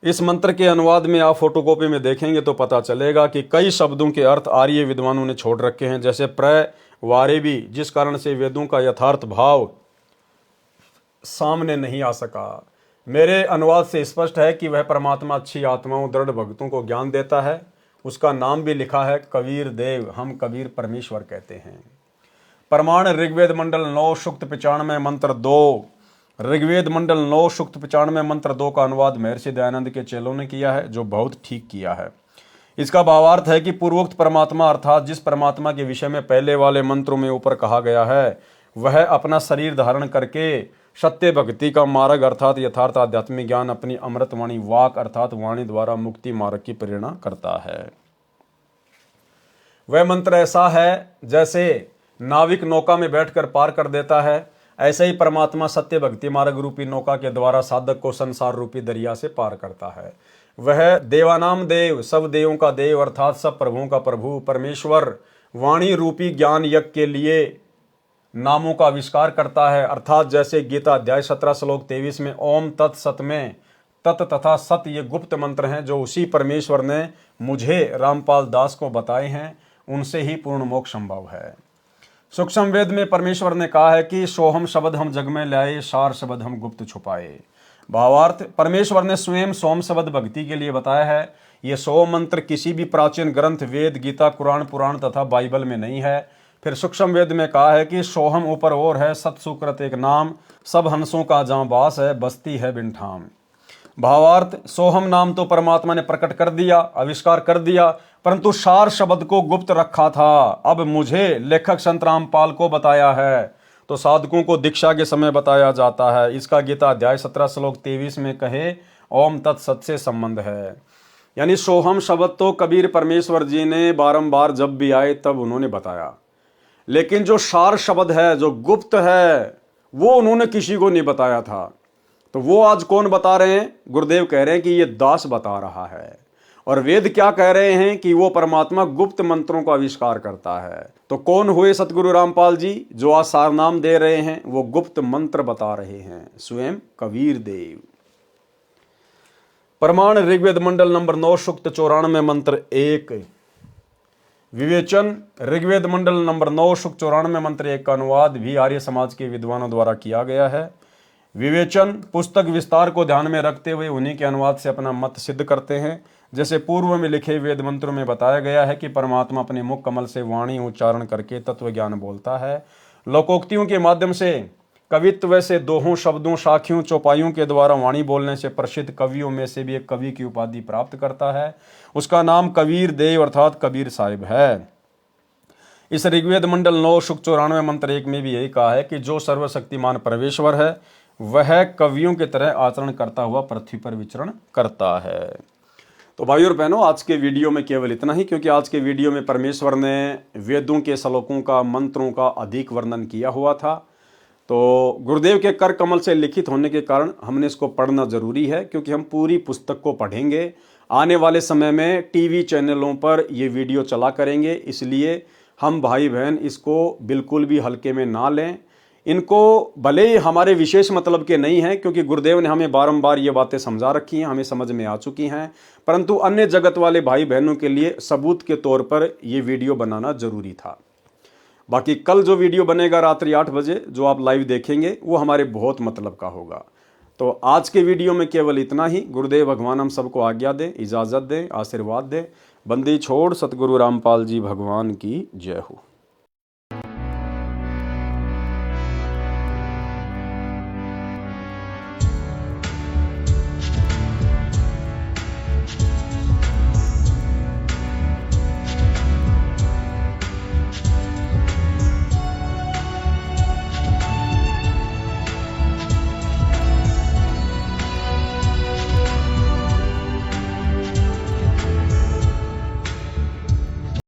इस मंत्र के अनुवाद में आप फोटोकॉपी में देखेंगे तो पता चलेगा कि कई शब्दों के अर्थ आर्य विद्वानों ने छोड़ रखे हैं, जैसे प्र वारे भी, जिस कारण से वेदों का यथार्थ भाव सामने नहीं आ सका। मेरे अनुवाद से स्पष्ट है कि वह परमात्मा अच्छी आत्माओं दृढ़ भक्तों को ज्ञान देता है। उसका नाम भी लिखा है कबीर देव, हम कबीर परमेश्वर कहते हैं। प्रमाण ऋग्वेद मंडल 9 सूक्त 95 मंत्र 2। ऋग्वेद मंडल 9 सूक्त 95 मंत्र 2 का अनुवाद महर्षि दयानंद के चेलों ने किया है, जो बहुत ठीक किया है। इसका भावार्थ है कि पूर्वोक्त परमात्मा अर्थात जिस परमात्मा के विषय में पहले वाले मंत्रों में ऊपर कहा गया है, वह अपना शरीर धारण करके सत्य भक्ति का मार्ग अर्थात यथार्थ आध्यात्मिक ज्ञान अपनी अमृतवाणी वाक अर्थात वाणी द्वारा मुक्ति मार्ग की प्रेरणा करता है। वह मंत्र ऐसा है जैसे नाविक नौका में बैठकर पार कर देता है, ऐसे ही परमात्मा सत्य भक्ति मार्ग रूपी नौका के द्वारा साधक को संसार रूपी दरिया से पार करता है। वह देवानाम देव, सब देवों का देव अर्थात सब प्रभुओं का प्रभु परमेश्वर वाणी रूपी ज्ञान यज्ञ के लिए नामों का आविष्कार करता है। अर्थात जैसे गीता अध्याय 17 श्लोक 23 में ओम तत् सत में तत् तथा सत ये गुप्त मंत्र हैं, जो उसी परमेश्वर ने मुझे रामपाल दास को बताए हैं, उनसे ही पूर्ण मोक्ष संभव है। सूक्ष्म वेद में परमेश्वर ने कहा है कि सोहम शब्द हम जग में लाए, सार शब्द हम गुप्त छुपाए। भावार्थ, परमेश्वर ने स्वयं सोम शब्द भक्ति के लिए बताया है। ये 100 मंत्र किसी भी प्राचीन ग्रंथ वेद, गीता, कुरान, पुराण तथा बाइबल में नहीं है। फिर सूक्ष्म वेद में कहा है कि सोहम ऊपर और है, सत सुकृत एक नाम, सब हंसों का जहाँ वास है, बस्ती है बिन ठाम। भावार्थ, सोहम नाम तो परमात्मा ने प्रकट कर दिया, आविष्कार कर दिया, परंतु सार शब्द को गुप्त रखा था। अब मुझे लेखक संत रामपाल को बताया है, तो साधकों को दीक्षा के समय बताया जाता है। इसका गीता अध्याय 17 श्लोक 23 में कहे ओम तत्सत से संबंध है। यानी सोहम शब्द तो कबीर परमेश्वर जी ने बारंबार जब भी आए तब उन्होंने बताया, लेकिन जो सार शब्द है, जो गुप्त है, वो उन्होंने किसी को नहीं बताया था। तो वो आज कौन बता रहे हैं? गुरुदेव कह रहे हैं कि ये दास बता रहा है। और वेद क्या कह रहे हैं कि वो परमात्मा गुप्त मंत्रों का आविष्कार करता है। तो कौन हुए सतगुरु रामपाल जी जो आज सार नाम दे रहे हैं? वो गुप्त मंत्र बता रहे हैं, स्वयं कबीर देव। प्रमाण ऋग्वेद मंडल नंबर 9 सूक्त 94 मंत्र 1। विवेचन ऋग्वेद मंडल नंबर 9 सूक्त 94 मंत्र 1 का अनुवाद भी आर्य समाज के विद्वानों द्वारा किया गया है। विवेचन पुस्तक विस्तार को ध्यान में रखते हुए उन्हीं के अनुवाद से अपना मत सिद्ध करते हैं। जैसे पूर्व में लिखे वेद मंत्रों में बताया गया है कि परमात्मा अपने मुख कमल से वाणी उच्चारण करके तत्व ज्ञान बोलता है। लोकोक्तियों के माध्यम से, कवित्व से, दोहों, शब्दों, साखियों, चौपाइयों के द्वारा वाणी बोलने से प्रसिद्ध कवियों में से भी एक कवि की उपाधि प्राप्त करता है। उसका नाम कबीर देव अर्थात कबीर साहिब है। इस ऋग्वेद मंडल 9 सूक्त 94 मंत्र 1 में भी यही कहा है कि जो सर्वशक्तिमान परमेश्वर है वह कवियों की तरह आचरण करता हुआ पृथ्वी पर विचरण करता है। तो भाई और बहनों, आज के वीडियो में केवल इतना ही, क्योंकि आज के वीडियो में परमेश्वर ने वेदों के श्लोकों का, मंत्रों का अधिक वर्णन किया हुआ था। तो गुरुदेव के कर कमल से लिखित होने के कारण हमने इसको पढ़ना जरूरी है, क्योंकि हम पूरी पुस्तक को पढ़ेंगे। आने वाले समय में टीवी चैनलों पर ये वीडियो चला करेंगे, इसलिए हम भाई बहन इसको बिल्कुल भी हल्के में ना लें। इनको भले ही हमारे विशेष मतलब के नहीं हैं, क्योंकि गुरुदेव ने हमें बारंबार ये बातें समझा रखी हैं, हमें समझ में आ चुकी हैं, परंतु अन्य जगत वाले भाई बहनों के लिए सबूत के तौर पर ये वीडियो बनाना जरूरी था। बाकी कल जो वीडियो बनेगा रात्रि 8 बजे जो आप लाइव देखेंगे वो हमारे बहुत मतलब का होगा। तो आज के वीडियो में केवल इतना ही। गुरुदेव भगवान हम सबको आज्ञा दें, इजाज़त दें, आशीर्वाद दें। बंदी छोड़ सतगुरु रामपाल जी भगवान की जय हो।